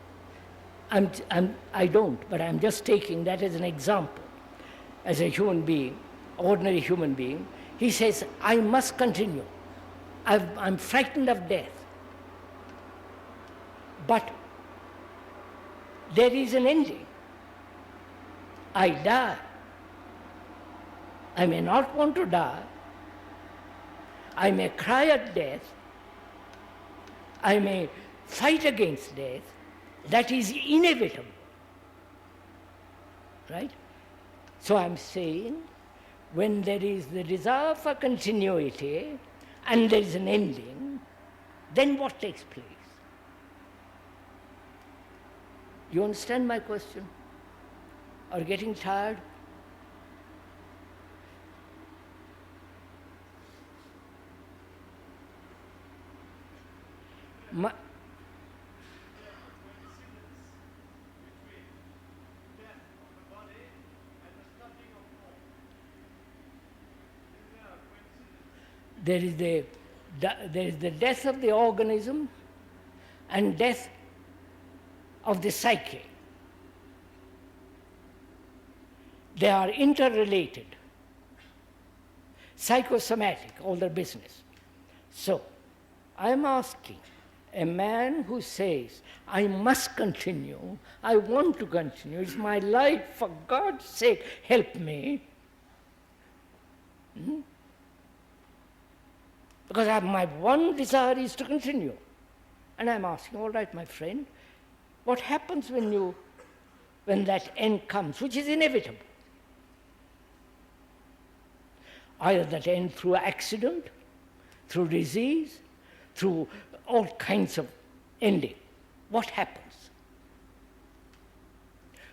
[SPEAKER 1] I don't, but I'm just taking that as an example. As a human being, ordinary human being, he says, I must continue. I'm frightened of death. But there is an ending. I die. I may not want to die. I may cry at death. I may fight against death. That is inevitable. Right? So I'm saying, when there is the desire for continuity and there is an ending, then what takes place? You understand my question? Are you getting tired? There is the death of the organism and death of the psyche. They are interrelated. Psychosomatic, all their business. So, I am asking, a man who says, I must continue, I want to continue, it's my life, for God's sake, help me. Because my one desire is to continue. And I'm asking, all right, my friend, what happens when that end comes, which is inevitable? Either that end through accident, through disease, through all kinds of ending. What happens?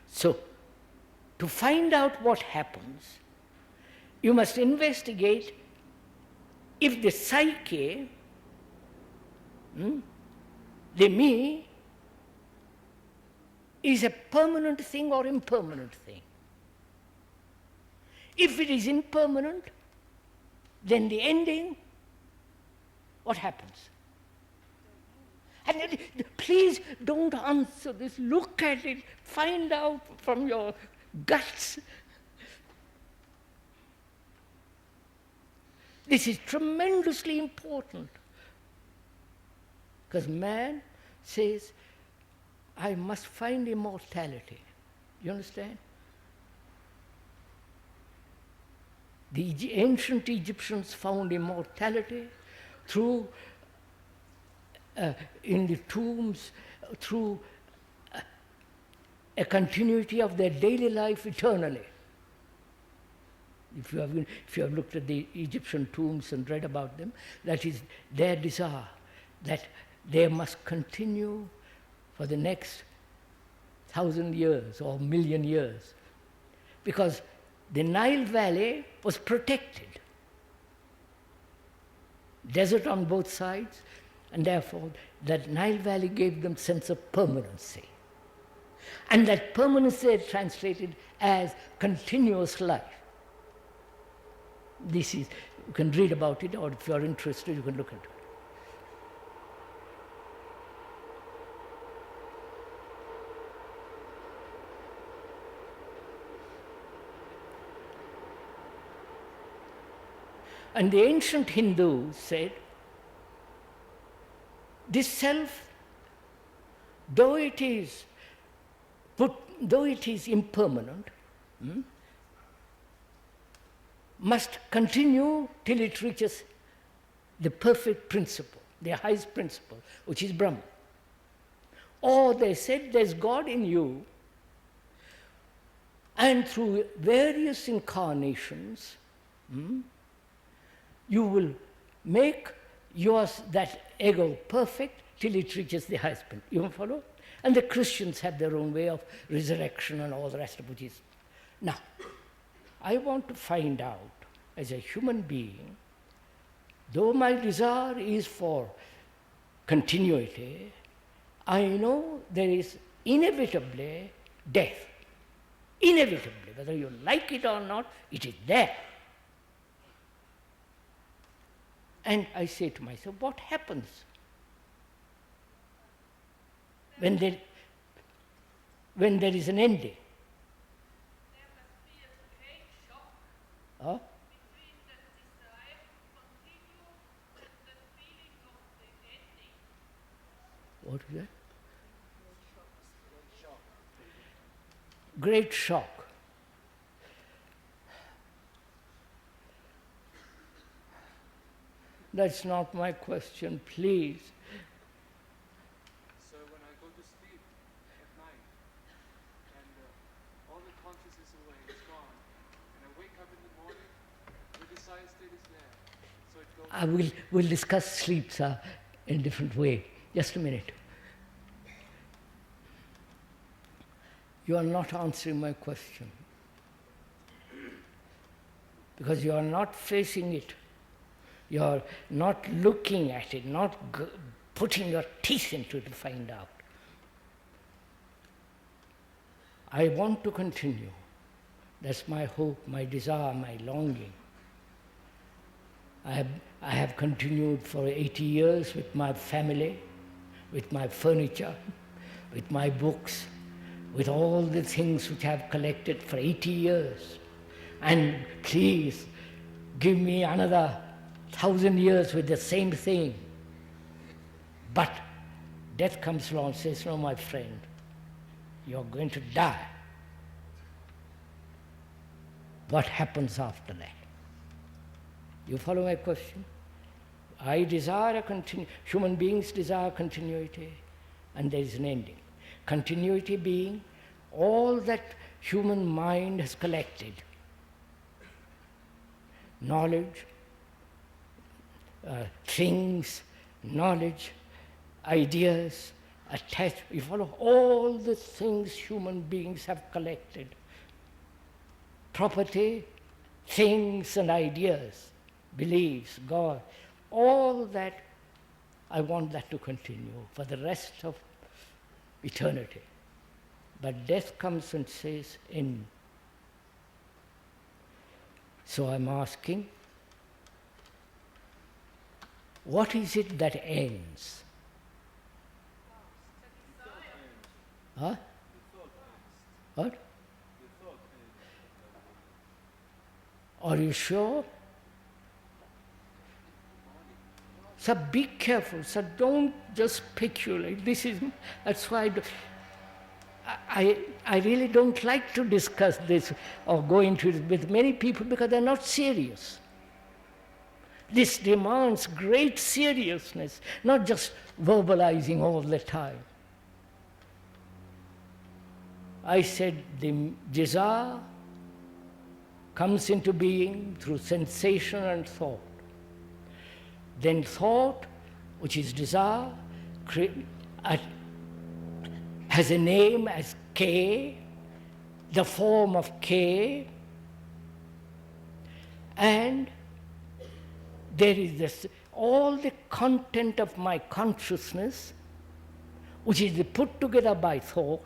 [SPEAKER 1] So, to find out what happens, you must investigate if the psyche, the me, is a permanent thing or impermanent thing. If it is impermanent, then the ending, what happens? And please don't answer this. Look at it. Find out from your guts. This is tremendously important. Because man says, I must find immortality. You understand? The ancient Egyptians found immortality through, in the tombs, through a continuity of their daily life eternally. If you have looked at the Egyptian tombs and read about them, that is their desire, that they must continue for the next 1,000 years or million years. Because the Nile Valley was protected. Desert on both sides, and therefore that Nile Valley gave them sense of permanency. And that permanency is translated as continuous life. This is, you can read about it, or if you are interested, you can look into it. And the ancient Hindus said, this self, though it is impermanent, must continue till it reaches the perfect principle, the highest principle, which is Brahman. Or they said there's God in you, and through various incarnations, you will make that ego perfect till it reaches the highest point. You follow? And the Christians have their own way of resurrection and all the rest of it. Now, I want to find out, as a human being, though my desire is for continuity, I know there is inevitably death. Inevitably, whether you like it or not, it is there. And I say to myself, what happens when there is an ending?
[SPEAKER 9] There must be a great shock
[SPEAKER 1] Huh?
[SPEAKER 9] between the desire to continue and the feeling of the ending.
[SPEAKER 1] What is that? Great shock. That's not my question, please.
[SPEAKER 10] So when I go to sleep at night and all the consciousness is away, it's gone, and I wake up in the morning, the desire state is there. So it goes.
[SPEAKER 1] We'll discuss sleep, sir, in a different way. Just a minute. You are not answering my question. Because you are not facing it. You are not looking at it, not putting your teeth into it to find out. I want to continue. That's my hope, my desire, my longing. I have continued for 80 years with my family, with my furniture, with my books, with all the things which I have collected for 80 years. And please, give me another 1,000 years with the same thing. But Death comes along and says, no, my friend, you're going to die. What happens after that? You follow my question? I desire a human beings desire continuity, and there is an ending. Continuity being all that human mind has collected. Knowledge, things, knowledge, ideas, attached. You follow all the things human beings have collected. Property, things and ideas, beliefs, God, all that, I want that to continue for the rest of eternity. But death comes and says, end. So I'm asking, what is it that ends? Huh? What? Are you sure? So be careful. So don't just speculate. That's why I really don't like to discuss this or go into it with many people because they're not serious. This demands great seriousness, not just verbalizing all the time. I said the desire comes into being through sensation and thought. Then thought, which is desire, has a name as K, the form of K, and there is this, all the content of my consciousness, which is put together by thought,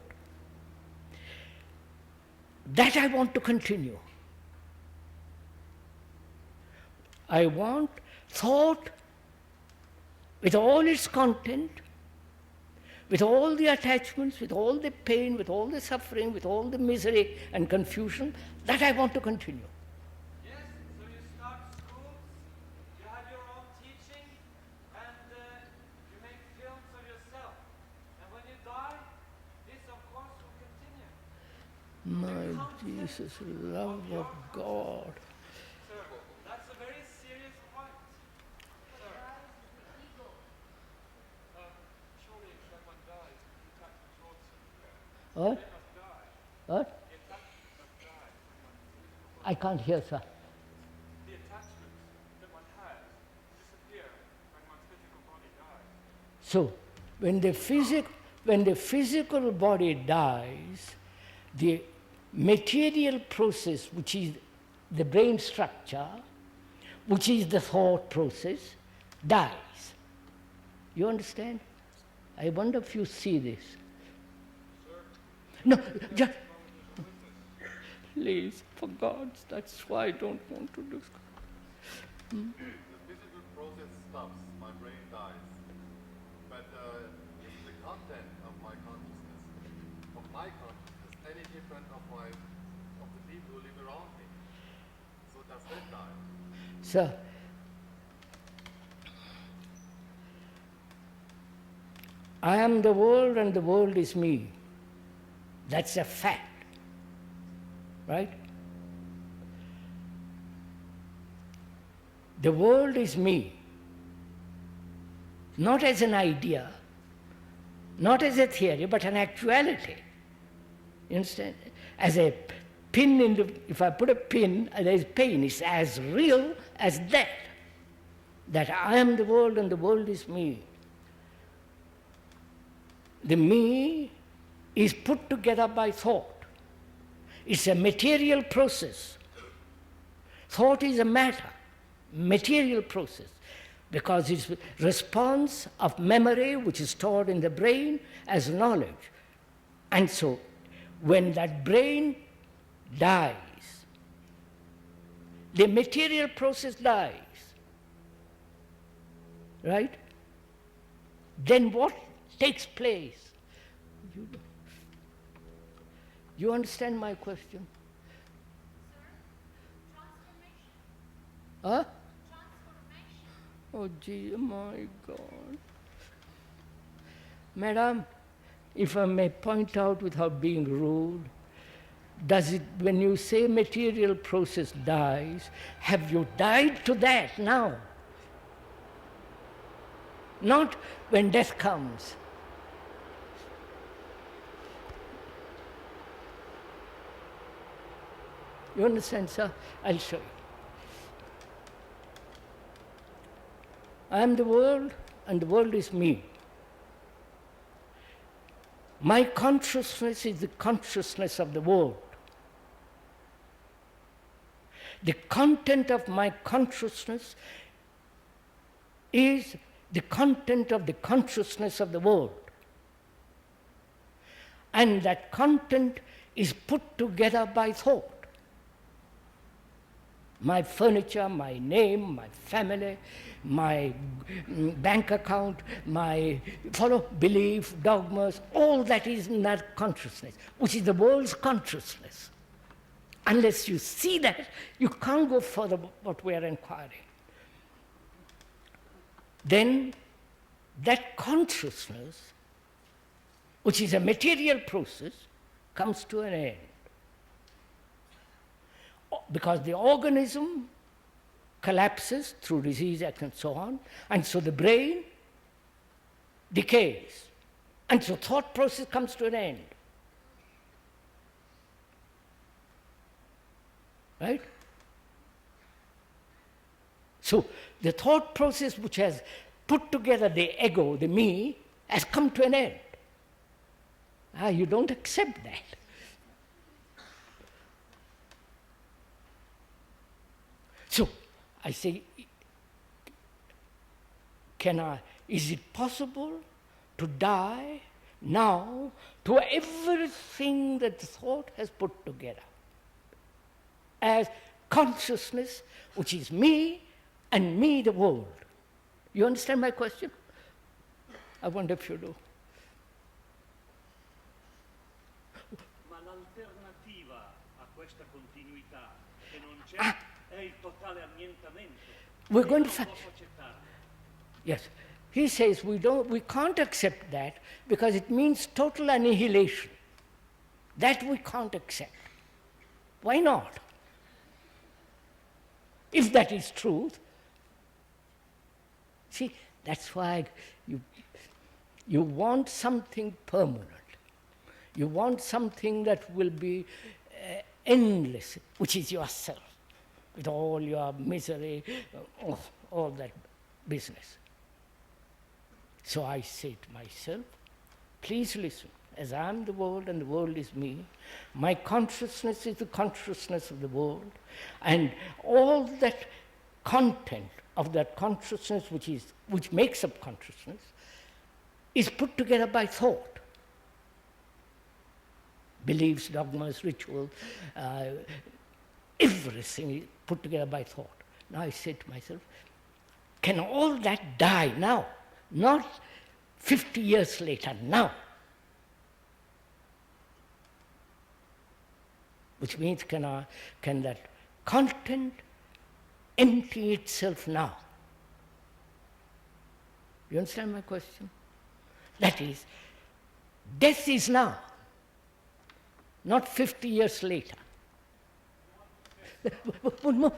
[SPEAKER 1] that I want to continue. I want thought with all its content, with all the attachments, with all the pain, with all the suffering, with all the misery and confusion, that I want to continue.
[SPEAKER 10] Yes, so you start schools, you have your own teaching, and you make films of yourself. And when you die, this of course will continue.
[SPEAKER 1] My Jesus, love of God.
[SPEAKER 10] Sir, that's a very serious point. Sir, surely when one dies, the attachments also.
[SPEAKER 1] What?
[SPEAKER 10] They must die.
[SPEAKER 1] What?
[SPEAKER 10] The attachments must die when one's physical body.
[SPEAKER 1] I can't hear, sir.
[SPEAKER 10] The attachments that one has disappear when one's physical body dies.
[SPEAKER 1] So, when the physical body dies, the material process, which is the brain structure, which is the thought process, dies. You understand? I wonder if you see this. No, just please, for God, that's why I don't want to do.
[SPEAKER 11] The physical process stops, my brain dies. But is the content of my consciousness, any different of the people who live around me? So does that die?
[SPEAKER 1] Sir, I am the world and the world is me. That's a fact, right? The world is me, not as an idea, not as a theory, but an actuality. You understand? As a pin in the, if I put a pin, there is pain. It's as real as that I am the world and the world is me. The me is put together by thought. It's a material process. Thought is a matter, material process, because it's response of memory which is stored in the brain as knowledge. And so, when that brain dies, the material process dies, right? Then what takes place? You understand my question?
[SPEAKER 2] Sir, transformation.
[SPEAKER 1] Huh?
[SPEAKER 2] Transformation.
[SPEAKER 1] Oh, gee, my God. Madam, if I may point out without being rude, does it, when you say material process dies, have you died to that now? Not when death comes. You understand, sir? I'll show you. I am the world, and the world is me. My consciousness is the consciousness of the world. The content of my consciousness is the content of the consciousness of the world. And that content is put together by thought. My furniture, my name, my family, my bank account, my belief, dogmas, all that is in that consciousness, which is the world's consciousness. Unless you see that, you can't go further what we are inquiring. Then that consciousness, which is a material process, comes to an end. Because the organism collapses through disease and so on, and so the brain decays, and so thought process comes to an end. Right? So the thought process which has put together the ego, the me, has come to an end. You don't accept that. So I say, is it possible to die now to everything that the thought has put together as consciousness, which is me and me the world? You understand my question? I wonder if you do.
[SPEAKER 5] Ma l'alternativa a questa continuità che non c'è è il totale annientamento.
[SPEAKER 1] We're going to
[SPEAKER 5] Non posso accettare.
[SPEAKER 1] Yes. He says we can't accept that because it means total annihilation. That we can't accept. Why not? If that is truth, see, that's why you want something permanent. You want something that will be endless, which is yourself, with all your misery, all that business. So I say to myself, please listen, as I am the world and the world is me, my consciousness is the consciousness of the world, and all that content of that consciousness which makes up consciousness is put together by thought. Beliefs, dogmas, ritual, everything is put together by thought. Now I say to myself, can all that die now? Not 50 years later, now. Which means can that content empty itself now? You understand my question? That is, death is now, not 50 years later. One more.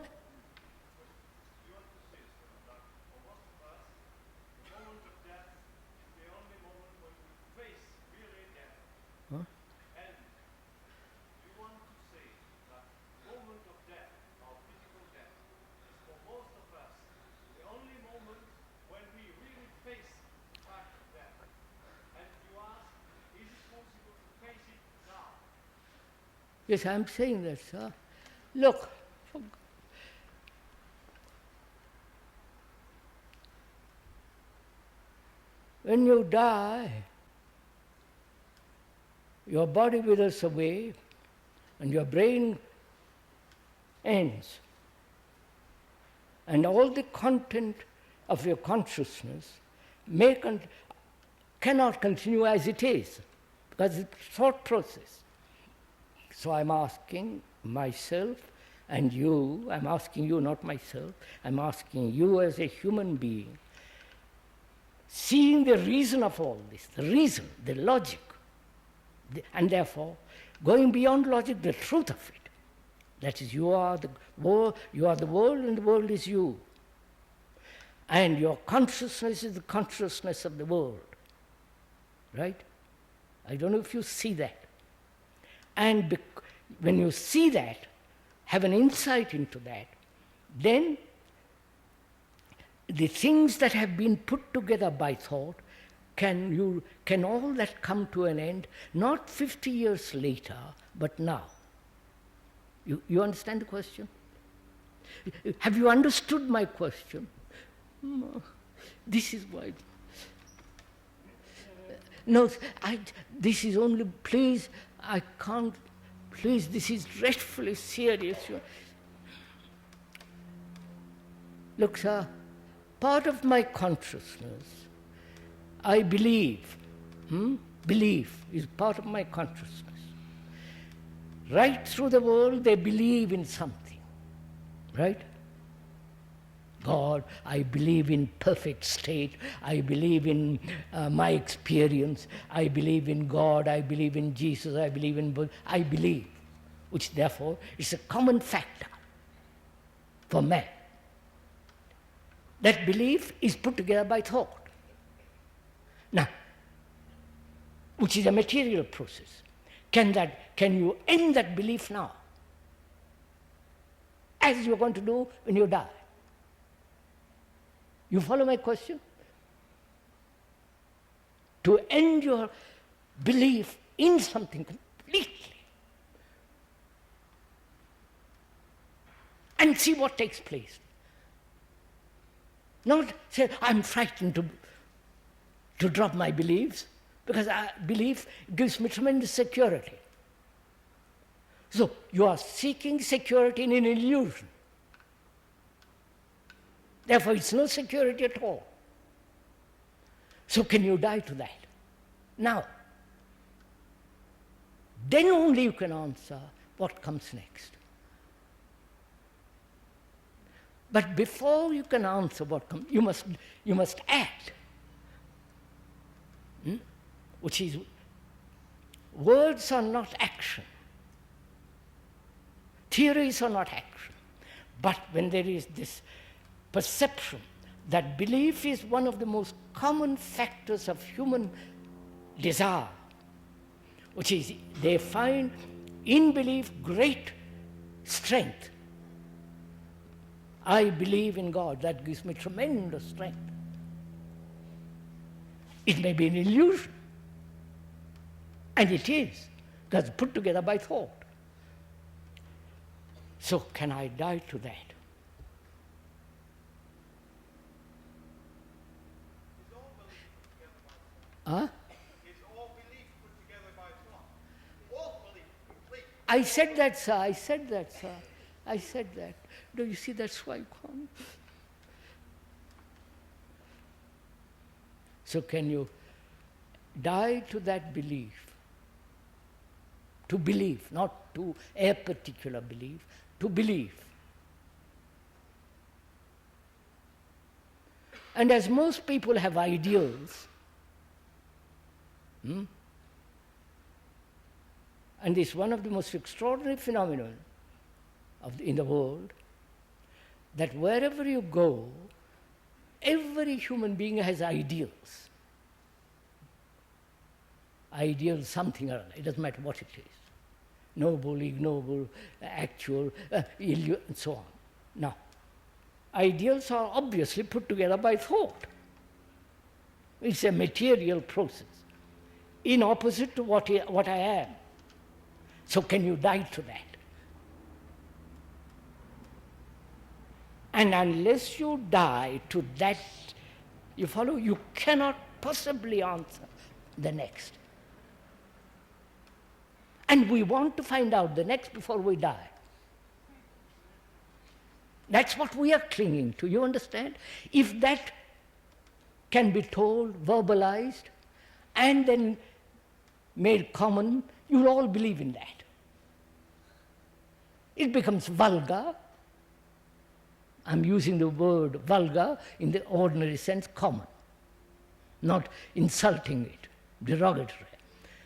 [SPEAKER 1] Yes, I'm saying that, sir. Look, when you die, your body withers away and your brain ends. And all the content of your consciousness cannot continue as it is, because it's a thought process. So I'm asking myself and you, I'm asking you, not myself, I'm asking you as a human being, seeing the reason of all this, the reason, the logic, and therefore going beyond logic, the truth of it. That is, you are the world, and the world is you. And your consciousness is the consciousness of the world. Right? I don't know if you see that. And when you see that, have an insight into that, then the things that have been put together by thought, can all that come to an end, not 50 years later, but now? You understand the question? Have you understood my question? This is why. No, this is only, please, I can't, please, this is dreadfully serious. Look, sir, part of my consciousness, I believe, belief is part of my consciousness. Right through the world, they believe in something, right? God, I believe in perfect state, I believe in my experience, I believe in God, I believe in Jesus, I believe in Buddha, I believe, which therefore is a common factor for man. That belief is put together by thought. Now, which is a material process. Can you end that belief now? As you're going to do when you die. You follow my question? To end your belief in something completely and see what takes place. Not say, I'm frightened to drop my beliefs, because belief gives me tremendous security. So you are seeking security in an illusion. Therefore, it's no security at all. So can you die to that? Now, then only you can answer what comes next. But before you can answer what comes, you must act. Which is, words are not action. Theories are not action. But when there is this perception that belief is one of the most common factors of human desire, which is, they find in belief great strength. I believe in God, that gives me tremendous strength. It may be an illusion, and it is, that's put together by thought. So can I die to that? Huh?
[SPEAKER 4] It's all belief put together by thought. All belief, complete.
[SPEAKER 1] I said that, sir. I said that. Do you see, that's why I can't. So can you die to that belief? To believe, not to a particular belief, to believe. And as most people have ideals, and this is one of the most extraordinary phenomena in the world, that wherever you go, every human being has ideals. Ideal something or other, it doesn't matter what it is. Noble, ignoble, actual, and so on. Now, ideals are obviously put together by thought. It's a material process, in opposite to what I am. So can you die to that? And unless you die to that, you follow, you cannot possibly answer the next. And we want to find out the next before we die. That's what we are clinging to, you understand? If that can be told, verbalized, and then made common, you'll all believe in that. It becomes vulgar. I'm using the word vulgar in the ordinary sense, common. not insulting it, derogatory.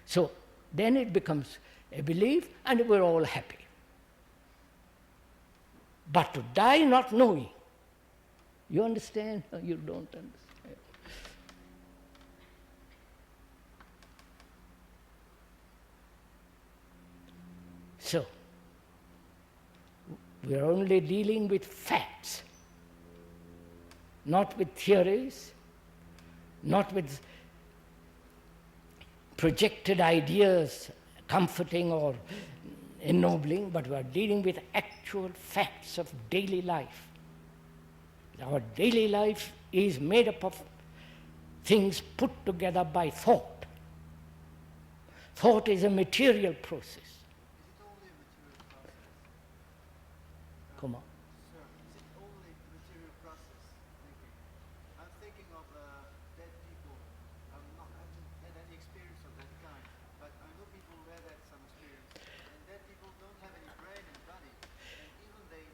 [SPEAKER 1] So then it becomes a belief and we're all happy. But to die not knowing, you understand or you don't understand? So, we are only dealing with facts, not with theories, not with projected ideas, comforting or ennobling, but we are dealing with actual facts of daily life. Our daily life is made up of things put together by thought. Thought is a material process. Come on.
[SPEAKER 4] Sir, is it only the material process thinking? I'm thinking of dead people. I haven't had any experience of that kind, but I know people who have had some experience. And dead people don't have any brain and body. And even they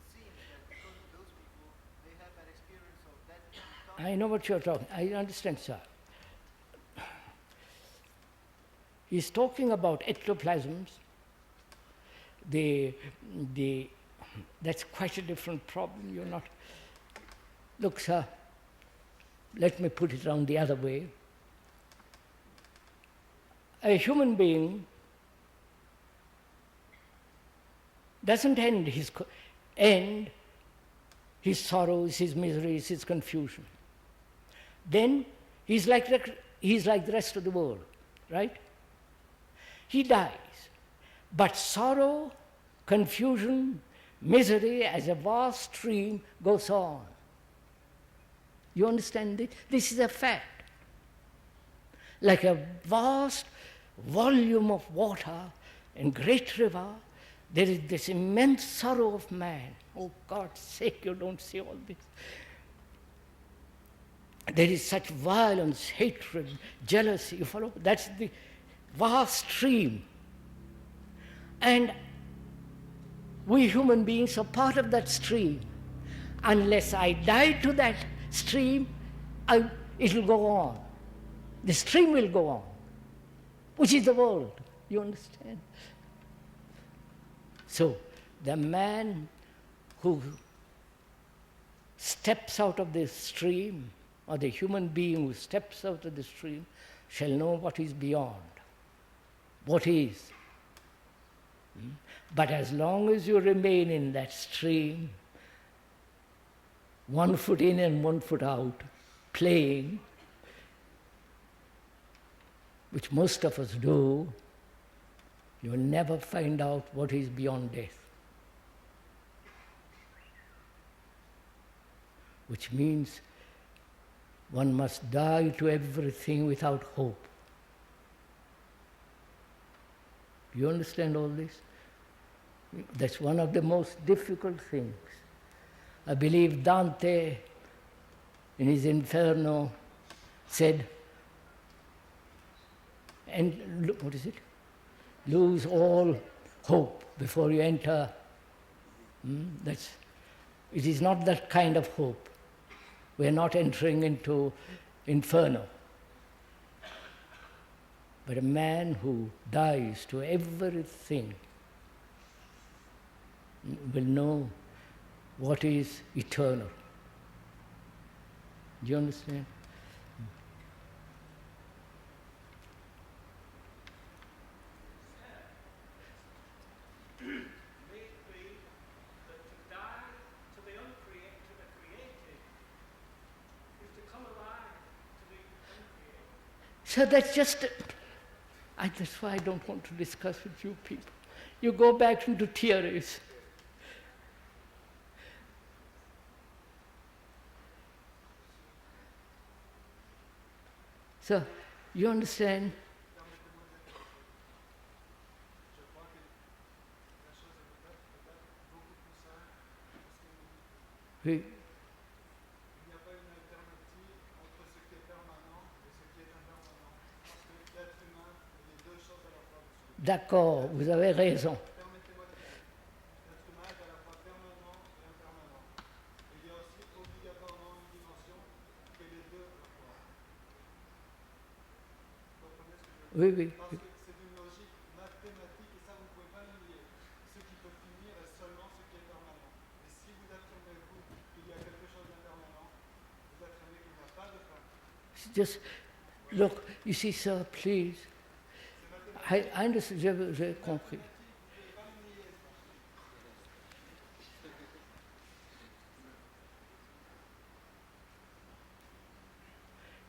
[SPEAKER 4] seem that because of those people, they have an experience of that kind.
[SPEAKER 1] I know what you're talking. I understand, sir. He's talking about ectoplasms. That's quite a different problem. You're not. Look, sir, let me put it around the other way. A human being doesn't end his sorrows, his miseries, his confusion. Then he's like the rest of the world, right? He dies. But sorrow, confusion, misery as a vast stream goes on. You understand it? This is a fact. Like a vast volume of water in great river, there is this immense sorrow of man. Oh, God's sake, you don't see all this. There is such violence, hatred, jealousy, you follow? That's the vast stream. And we human beings are part of that stream. Unless I die to that stream, it will go on. The stream will go on, which is the world. You understand? So, the man who steps out of the stream, or the human being who steps out of the stream, shall know what is beyond, what is. But as long as you remain in that stream, 1 foot in and 1 foot out, playing, which most of us do, you will never find out what is beyond death. Which means one must die to everything without hope. Do you understand all this? That's one of the most difficult things. I believe Dante, in his Inferno, said, and what is it? Lose all hope before you enter. It is not that kind of hope. We are not entering into Inferno. But a man who dies to everything will know what is eternal. Do you understand?
[SPEAKER 5] May it be that to die to the uncreated, to the created, is to come alive to the uncreated.
[SPEAKER 1] So that's just, that's why I don't want to discuss with you people. You go back into theories. So, you understand? Oui.
[SPEAKER 11] Il n'y a pas une alternative entre ce qui est permanent et ce qui est impermanent. Parce que l'être humain, il est deux choses à la fois.
[SPEAKER 1] D'accord, vous avez raison.
[SPEAKER 11] Permettez-moi de dire, l'être humain est à la fois permanent et impermanent. Et il y a aussi obligatoirement une dimension qui est les deux à la fois.
[SPEAKER 1] Oui, oui.
[SPEAKER 11] Parce que c'est une logique mathématique et ça vous ne pouvez pas le nier. Ce qui peut finir est seulement ce qui est permanent. Et si vous affirmez vous qu'il y a quelque chose d'impermanent, vous affirmez qu'il n'y a pas de fin.
[SPEAKER 1] Just look, you see, sir, please. I understand, j'ai compris.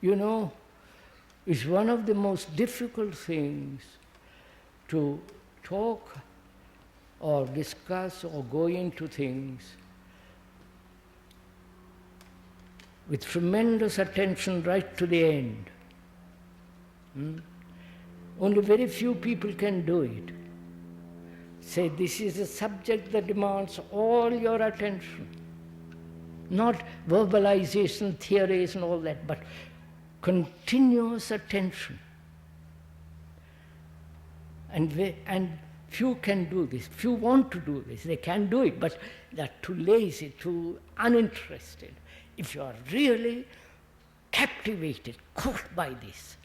[SPEAKER 1] You know, it's one of the most difficult things to talk or discuss or go into things with tremendous attention right to the end. Only very few people can do it. Say, this is a subject that demands all your attention. Not verbalization, theories and all that, but continuous attention. And few can do this. Few want to do this. They can do it, but they're too lazy, too uninterested. If you are really captivated, caught by this,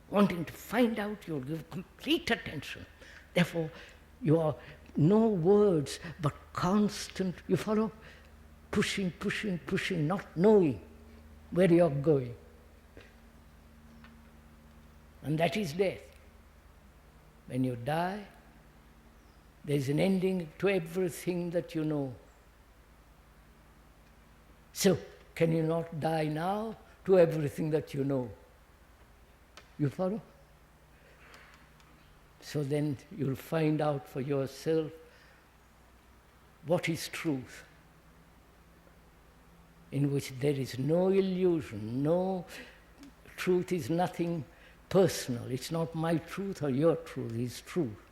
[SPEAKER 1] wanting to find out, you'll give complete attention. Therefore, you are no words, but constant, you follow? Pushing, pushing, pushing, not knowing where you're going. And that is death. When you die, there's an ending to everything that you know. So, can you not die now to everything that you know? You follow? So then you'll find out for yourself what is truth, in which there is no illusion, no truth is nothing personal. It's not my truth or your truth, it's truth.